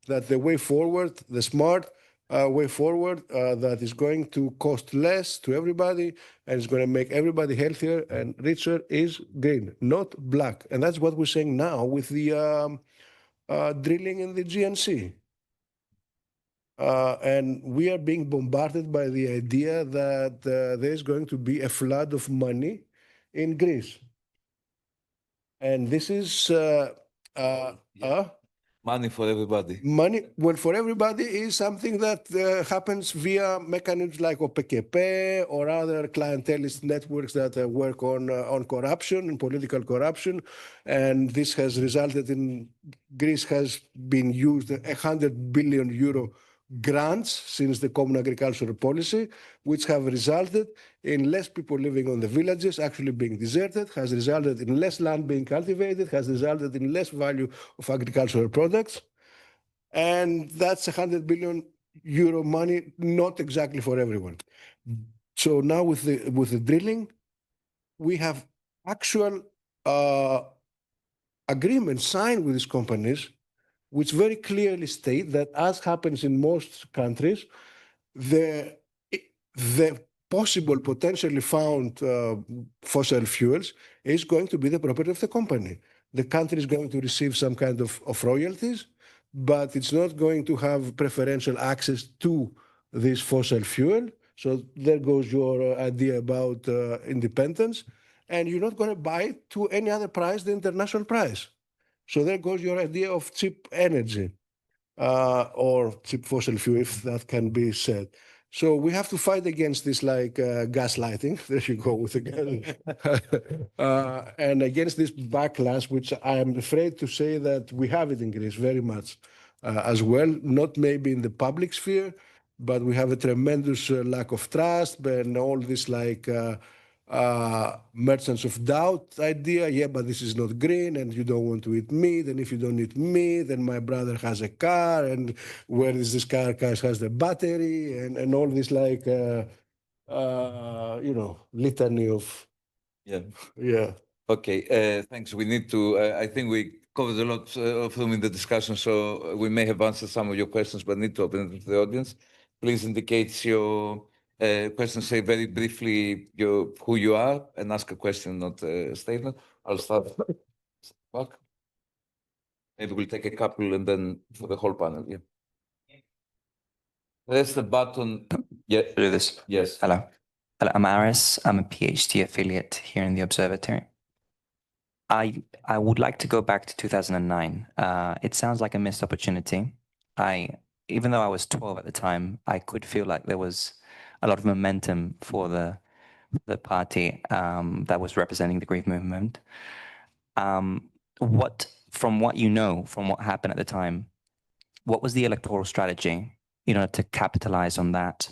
that the way forward, the smart way forward, that is going to cost less to everybody and is going to make everybody healthier and richer, is green, not black. And that's what we're saying now with the drilling in the GNC. And we are being bombarded by the idea that there's going to be a flood of money in Greece. And this is money for everybody. Money, well, for everybody is something that happens via mechanisms like OPKP or other clientelist networks that work on corruption and political corruption. And this has resulted in Greece has been used 100 billion euro grants since the common agricultural policy, which have resulted in less people living on the villages actually being deserted, has resulted in less land being cultivated, has resulted in less value of agricultural products. And that's 100 billion euro money, not exactly for everyone. So now with the drilling, we have actual agreements signed with these companies which very clearly state that, as happens in most countries, the possible potentially found fossil fuels is going to be the property of the company. The country is going to receive some kind of royalties, but it's not going to have preferential access to this fossil fuel. So there goes your idea about independence. And you're not going to buy it to any other price than the international price. So there goes your idea of cheap energy or cheap fossil fuel, if that can be said. So we have to fight against this, like gaslighting. There you go with the gas. And against this backlash, which I am afraid to say that we have it in Greece very much as well. Not maybe in the public sphere, but we have a tremendous lack of trust and all this like merchants of doubt idea. Yeah, but this is not green, and you don't want to eat meat. And if you don't eat meat, then my brother has a car, and where is this car? Car has the battery, and all this like litany of Yeah. yeah. Okay, thanks. We need to, I think we covered a lot of them in the discussion, so we may have answered some of your questions, but need to open it to the audience. Please indicate your questions, say very briefly who you are, and ask a question, not a statement. I'll start back. Maybe we'll take a couple and then for the whole panel, yeah. Press the button. Yeah. Do this. Yes. Hello. Hello, I'm Aris. I'm a PhD affiliate here in the observatory. I would like to go back to 2009. It sounds like a missed opportunity. Even though I was 12 at the time, I could feel like there was a lot of momentum for the party that was representing the Greek movement. From what you know, from what happened at the time, what was the electoral strategy in order to capitalize on that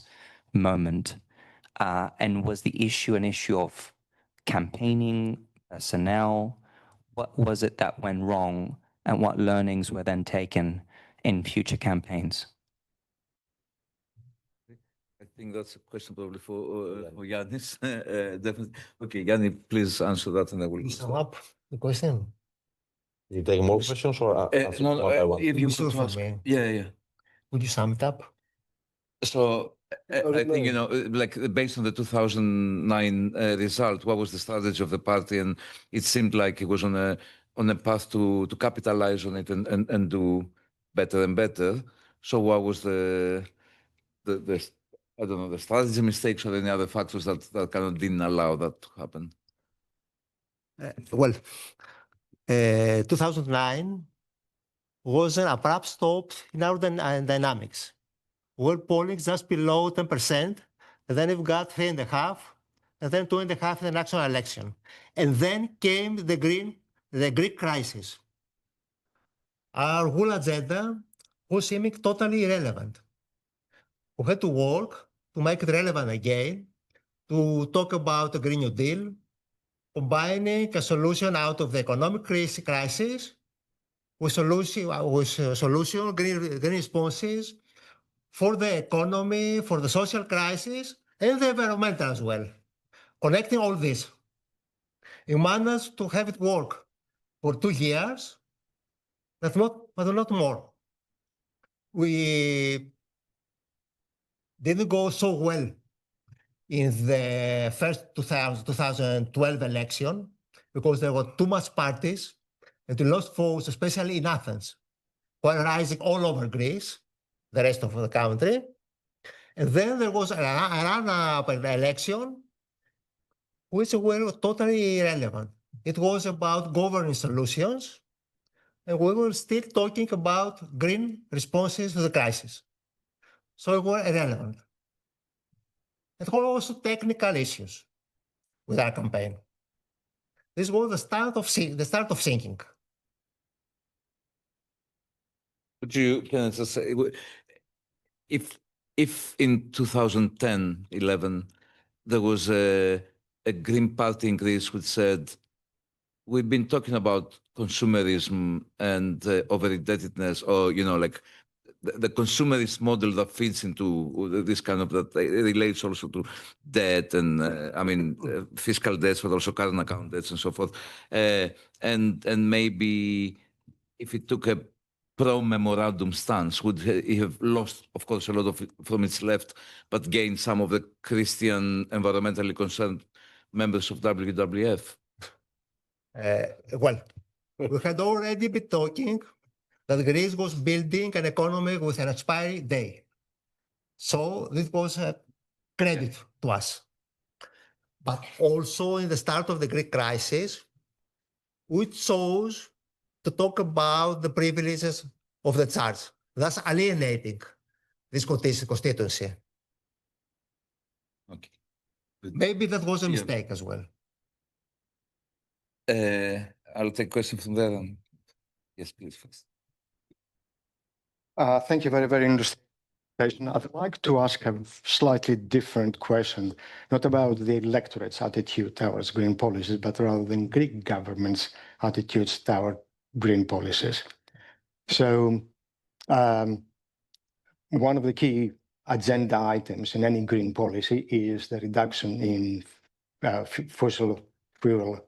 moment? And was the issue an issue of campaigning, personnel? What was it that went wrong, and what learnings were then taken in future campaigns? I think that's a question probably for Yannis. Definitely. Okay, Yanni, please answer that, and I will. You sum up the question. You take more questions or answer No, one by one? if you Sure, want to for ask. me. Yeah. Would you sum it up? So I think, no. like based on the 2009 result, what was the strategy of the party? And it seemed like it was on a path to capitalize on it and do better and better. So what was the I don't know, the strategy mistakes or any other factors that kind of didn't allow that to happen? 2009 was an abrupt stop in our dynamics. We're polling just below 10%, and then we've got 3.5%, and then 2.5% in the national election. And then came the Greek crisis. Our whole agenda was seeming totally irrelevant. We had to work to make it relevant again, to talk about the Green New Deal, combining a solution out of the economic crisis with solution green responses for the economy, for the social crisis, and the environmental as well. Connecting all this. We managed to have it work for 2 years, but not more. We didn't go so well in the first 2012 election because there were too much parties and we lost votes, especially in Athens, polarizing all over Greece, the rest of the country. And then there was a run-up election, which were totally irrelevant. It was about governing solutions, and we were still talking about green responses to the crisis. So it were irrelevant. It were also technical issues with our campaign. This was the start of thinking. Can I just say, if in 2010, 11, there was a Green Party in Greece which said, we've been talking about consumerism and over-indebtedness, or, like the consumerist model that feeds into this kind of, that relates also to debt and, fiscal debts, but also current account debts and so forth. And maybe if it took a pro-memorandum stance, would he have lost, of course, a lot of it from its left, but gained some of the Christian, environmentally concerned members of WWF? We had already been talking that Greece was building an economy with an expiry date. So this was a credit to us. But also in the start of the Greek crisis, we chose to talk about the privileges of the church, thus alienating this constituency. Okay. Maybe that was a mistake as well. I'll take a question from there. Yes, please, first. Thank you. Very, very interesting. I'd like to ask a slightly different question, not about the electorate's attitude towards green policies, but rather than Greek government's attitudes toward green policies. So one of the key agenda items in any green policy is the reduction in fossil fuel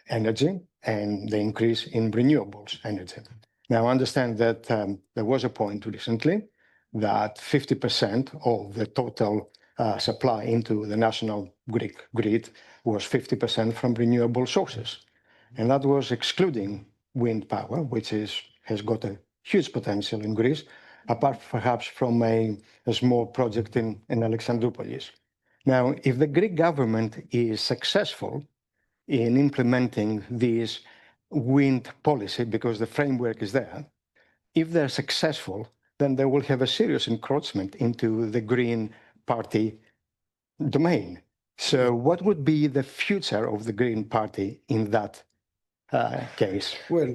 energy and the increase in renewables energy. Now, I understand that there was a point recently that 50% of the total supply into the national Greek grid was 50% from renewable sources. And that was excluding wind power, which has got a huge potential in Greece, apart perhaps from a small project in Alexandroupolis. Now, if the Greek government is successful in implementing this wind policy, because the framework is there, if they're successful, then they will have a serious encroachment into the Green Party domain. So what would be the future of the Green Party in that case? Well,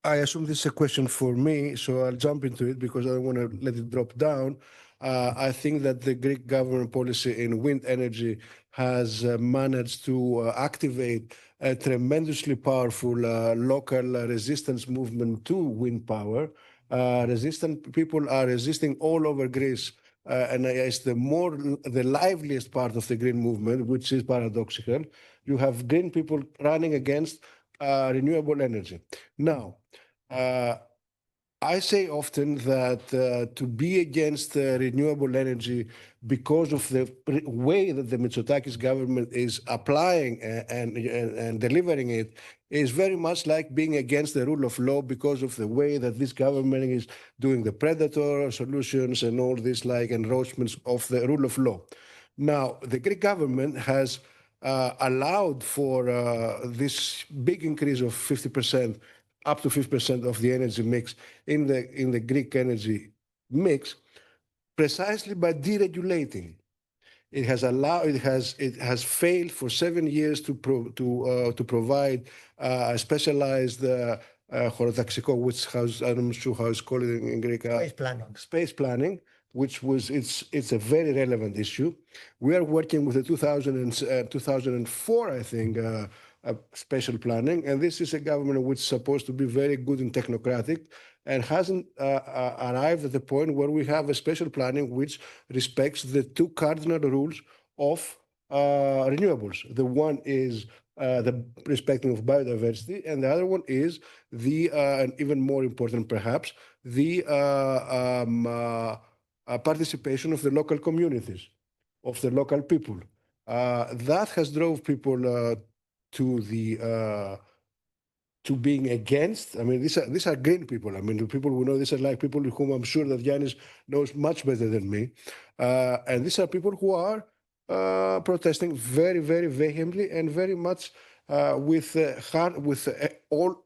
I assume this is a question for me, so I'll jump into it because I don't want to let it drop down. I think that the Greek government policy in wind energy has managed to activate a tremendously powerful local resistance movement to wind power. Resistant people are resisting all over Greece, and it's the liveliest part of the green movement, which is paradoxical. You have green people running against renewable energy. Now, I say often that to be against renewable energy because of the way that the Mitsotakis government is applying and delivering it is very much like being against the rule of law because of the way that this government is doing the predator solutions and all this like enroachments of the rule of law. Now, the Greek government has allowed for this big increase of 50%, up to 50% of the energy mix in the Greek energy mix, precisely by deregulating. It has failed for 7 years to provide a specialized χωροταξικό, which I'm not sure how it's called in Greek. Space planning, which it's a very relevant issue. We are working with the 2004, I think, special planning, and this is a government which is supposed to be very good and technocratic and hasn't arrived at the point where we have a special planning which respects the two cardinal rules of renewables. The one is the respecting of biodiversity, and the other one is and even more important perhaps, the participation of the local communities, of the local people. That has drove people to being against. I mean, these are green people. I mean, the people we know, these are like people whom I'm sure that Giannis knows much better than me. And these are people who are protesting very, very vehemently and very much with all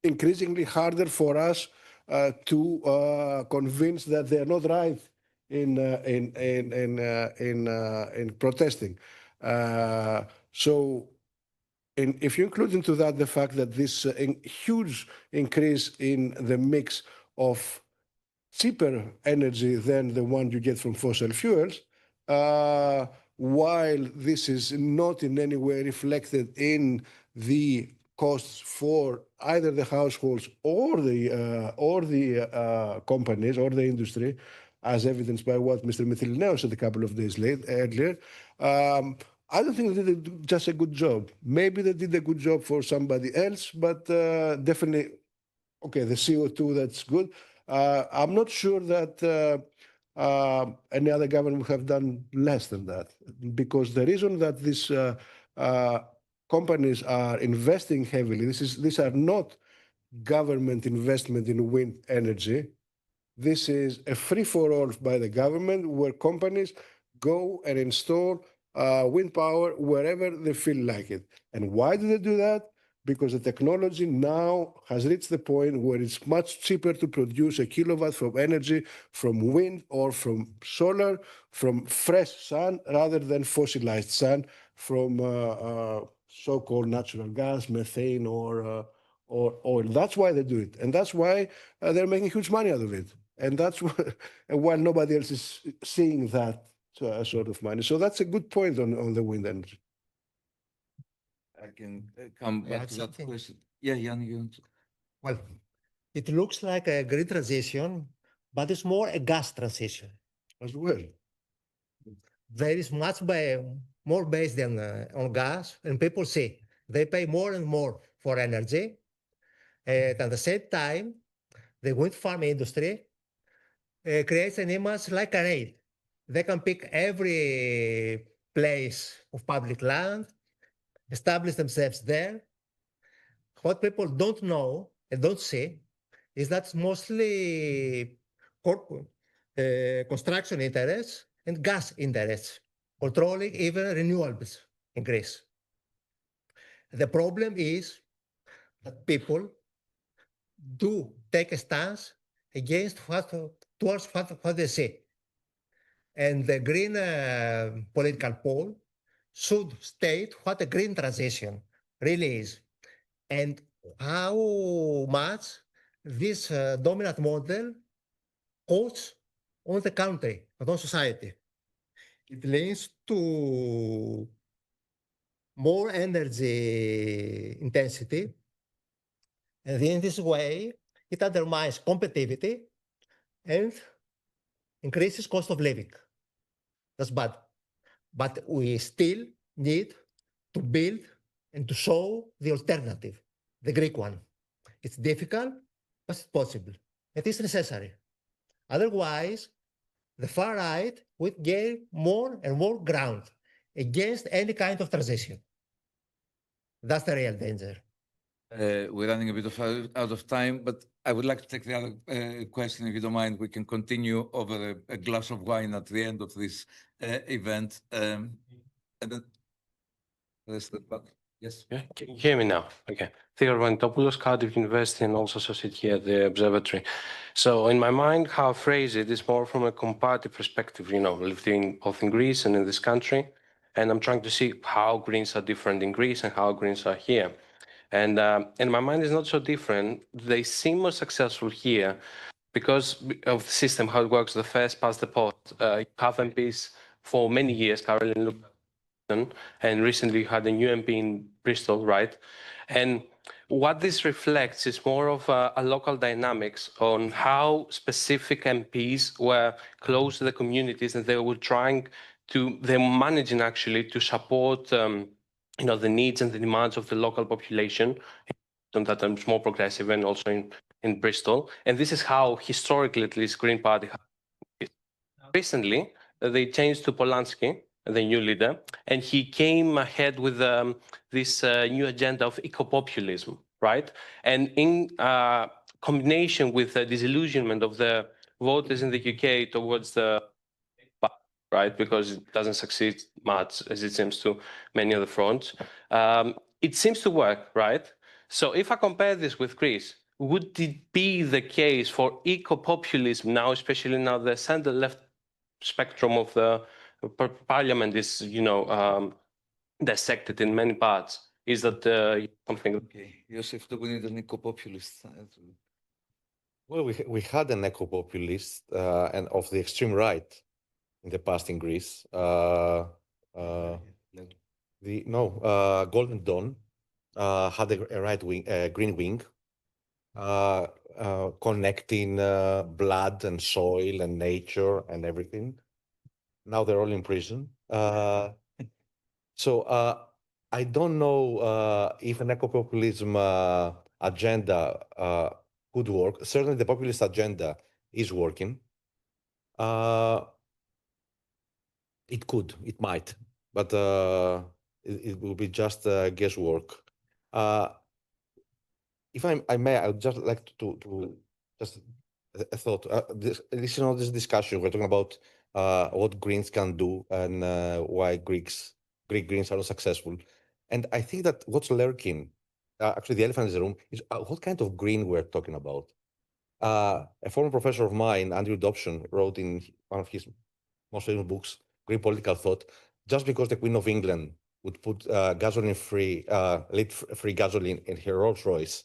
increasingly harder for us to convince that they are not right in protesting. So. And if you include into that the fact that this huge increase in the mix of cheaper energy than the one you get from fossil fuels, while this is not in any way reflected in the costs for either the households or the companies or the industry, as evidenced by what Mr. Mytilineos said a couple of days earlier, I don't think they did just a good job. Maybe they did a good job for somebody else, but definitely, okay, the CO2, that's good. I'm not sure that any other government would have done less than that, because the reason that these companies are investing heavily, these are not government investment in wind energy. This is a free-for-all by the government where companies go and install wind power wherever they feel like it. And why do they do that? Because the technology now has reached the point where it's much cheaper to produce a kilowatt from energy from wind or from solar, from fresh sun, rather than fossilized sun from so-called natural gas, methane, or oil. That's why they do it. And that's why they're making huge money out of it. And that's what, and while nobody else is seeing that sort of money. So that's a good point on the wind energy. I can come Yeah, back to that something. question. Yeah, Jan, you want to? Well, it looks like a green transition, but it's more a gas transition. As well. There is more based on gas, and people see they pay more and more for energy. And at the same time, the wind farm industry creates an image like a raid. They can pick every place of public land, establish themselves there. What people don't know and don't see is that's mostly construction interests and gas interests, controlling even renewables in Greece. The problem is that people do take a stance against towards what they see. And the green political pole should state what a green transition really is and how much this dominant model costs on the country and on society. It leads to more energy intensity, and in this way, it undermines competitivity and increases cost of living. That's bad. But we still need to build and to show the alternative, the Greek one. It's difficult, but it's possible. It is necessary. Otherwise, the far right would gain more and more ground against any kind of transition. That's the real danger. We're running a bit out of time, but I would like to take the other question, if you don't mind. We can continue over a glass of wine at the end of this event. And then let's look back. Yes. Yeah, can you hear me now? Okay. Theodore Vantopoulos, Cardiff University, and also associate here at the observatory. So in my mind, how I phrase it is more from a comparative perspective, living both in Greece and in this country. And I'm trying to see how Greens are different in Greece and how Greens are here. And in my mind, it's not so different. They seem more successful here because of the system, how it works, the first past the post. You have MPs for many years, Caroline Luke, and recently you had a new MP in Bristol, right? And what this reflects is more of a local dynamics on how specific MPs were close to the communities and they were they're managing actually to support the needs and the demands of the local population, and that is more progressive and also in Bristol. And this is how historically, at least, Green Party. Recently, they changed to Polanski, the new leader, and he came ahead with this new agenda of eco-populism, right? And in combination with the disillusionment of the voters in the UK towards the right, because it doesn't succeed much as it seems to many other fronts. It seems to work, right? So if I compare this with Greece, would it be the case for eco-populism now, especially now the center-left spectrum of the parliament is, dissected in many parts? Is that something? Okay, Iosif, do we need an eco-populist? Well, we had an eco-populist and of the extreme right in the past in Greece. Golden Dawn had a right wing, green wing, connecting blood and soil and nature and everything. Now they're all in prison. So I don't know if an eco-populism agenda could work. Certainly the populist agenda is working. It could, it might, but it will be just guesswork. If I may, I would just like to just a thought. This discussion, we're talking about what Greens can do and why Greek Greens are not successful. And I think that what's lurking, actually the elephant in the room, is what kind of green we're talking about. A former professor of mine, Andrew Dobson, wrote in one of his most famous books, Green Political Thought, just because the Queen of England would put gasoline-free, lead-free gasoline in her Rolls Royce,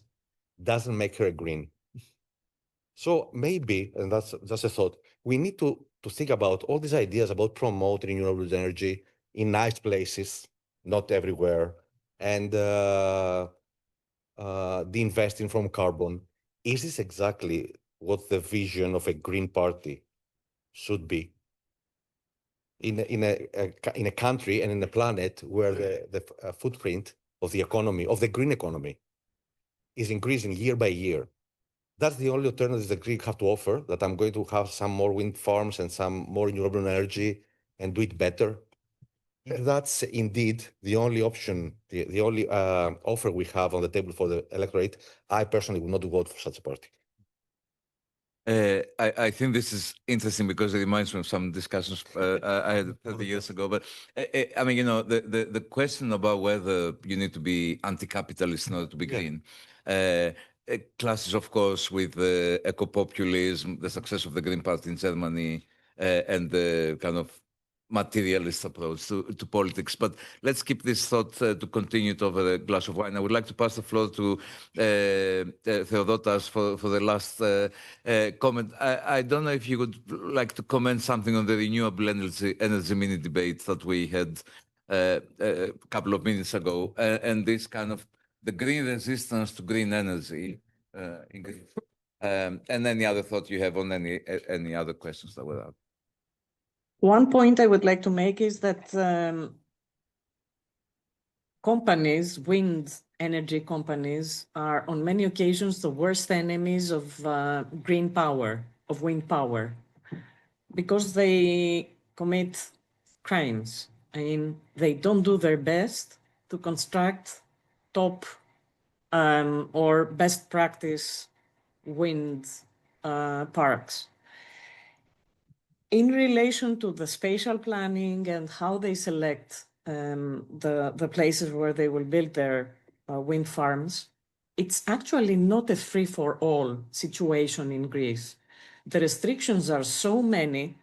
doesn't make her a green. So maybe, and that's just a thought, we need to think about all these ideas about promoting renewable energy in nice places, not everywhere, and the investing from carbon. Is this exactly what the vision of a green party should be? In a country and in a planet where the footprint of the economy, of the green economy, is increasing year by year. That's the only alternative that Greek have to offer, that I'm going to have some more wind farms and some more renewable energy and do it better. If that's indeed the only option, the only offer we have on the table for the electorate, I personally would not vote for such a party. I think this is interesting because it reminds me of some discussions I had 30 years ago. But I mean, you know, the question about whether you need to be anti-capitalist in order to be green clashes, of course, with eco-populism, the success of the Green Party in Germany, and the kind of materialist approach to politics. But let's keep this thought to continue it over a glass of wine. I would like to pass the floor to Theodotas for the last comment. I don't know if you would like to comment something on the renewable energy mini debate that we had a couple of minutes ago, and this kind of the green resistance to green energy in Greece. And any other thought you have on any other questions that were out? One point I would like to make is that companies, wind energy companies, are on many occasions the worst enemies of green power, of wind power, because they commit crimes. I mean, they don't do their best to construct top or best practice wind parks. In relation to the spatial planning and how they select the places where they will build their wind farms, it's actually not a free-for-all situation in Greece. The restrictions are so many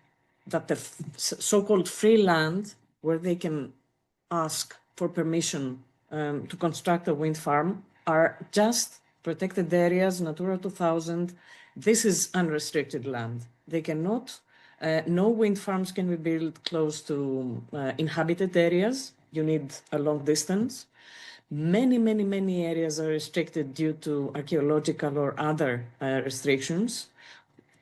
that the so-called free land, where they can ask for permission to construct a wind farm, are just protected areas, Natura 2000. This is unrestricted land. They cannot, no wind farms can be built close to inhabited areas. You need a long distance. Many areas are restricted due to archaeological or other restrictions.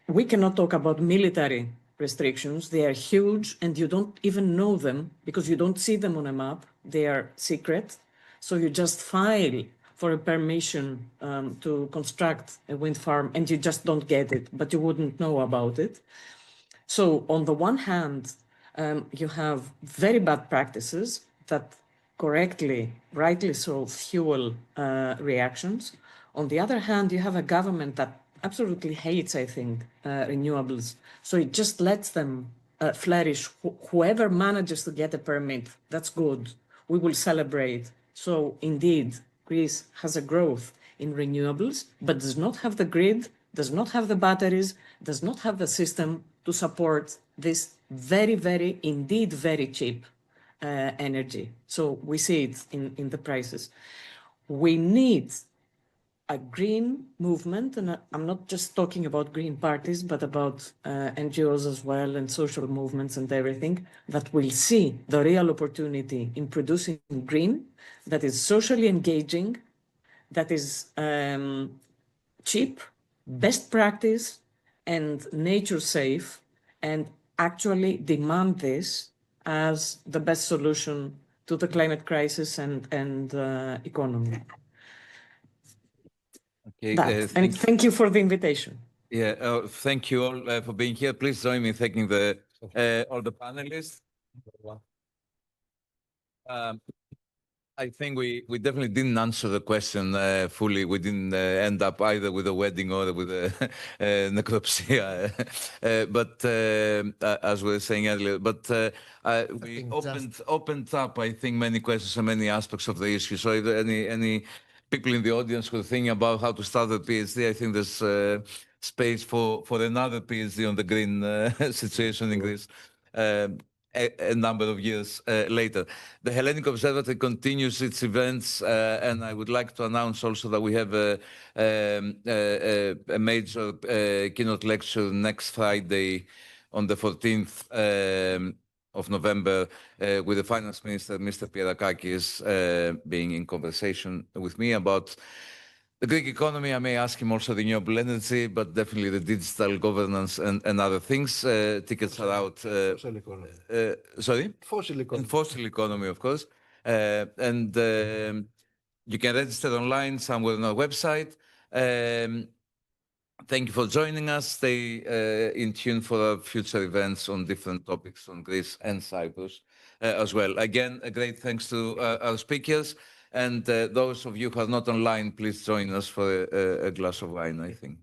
We cannot talk about military restrictions. They are huge and you don't even know them because you don't see them on a map. They are secret. So you just file for a permission to construct a wind farm and you just don't get it, but you wouldn't know about it. So on the one hand, you have very bad practices that correctly, rightly so, fuel reactions. On the other hand, you have a government that absolutely hates, I think, renewables. So it just lets them flourish. Whoever manages to get a permit, that's good. We will celebrate. So indeed, Greece has a growth in renewables, but does not have the grid, does not have the batteries, does not have the system to support this very, indeed very cheap energy. So we see it in the prices. We need a green movement, and I'm not just talking about green parties, but about NGOs as well and social movements and everything, that will see the real opportunity in producing green, that is socially engaging, that is cheap, best practice, and nature safe, and actually demand this as the best solution to the climate crisis and economy. Okay, thank you for the invitation. Yeah, thank you all for being here. Please join me in thanking all the panelists. I think we definitely didn't answer the question fully. We didn't end up either with a wedding or with a necropsia. But as we were saying earlier, we opened up, I think, many questions and many aspects of the issue. So if there are any people in the audience who are thinking about how to start a PhD, I think there's space for another PhD on the green situation in Greece. a number of years later. The Hellenic Observatory continues its events, and I would like to announce also that we have a major keynote lecture next Friday on the 14th of November with the Finance Minister, Mr. Pierakakis, being in conversation with me about the Greek economy. I may ask him also renewable energy, but definitely the digital governance and other things. Tickets are out. Fossil economy. Sorry? Fossil economy. And fossil economy, of course. And you can register online somewhere on our website. Thank you for joining us. Stay in tune for our future events on different topics on Greece and Cyprus as well. Again, a great thanks to our speakers. And those of you who are not online, please join us for a glass of wine, I think.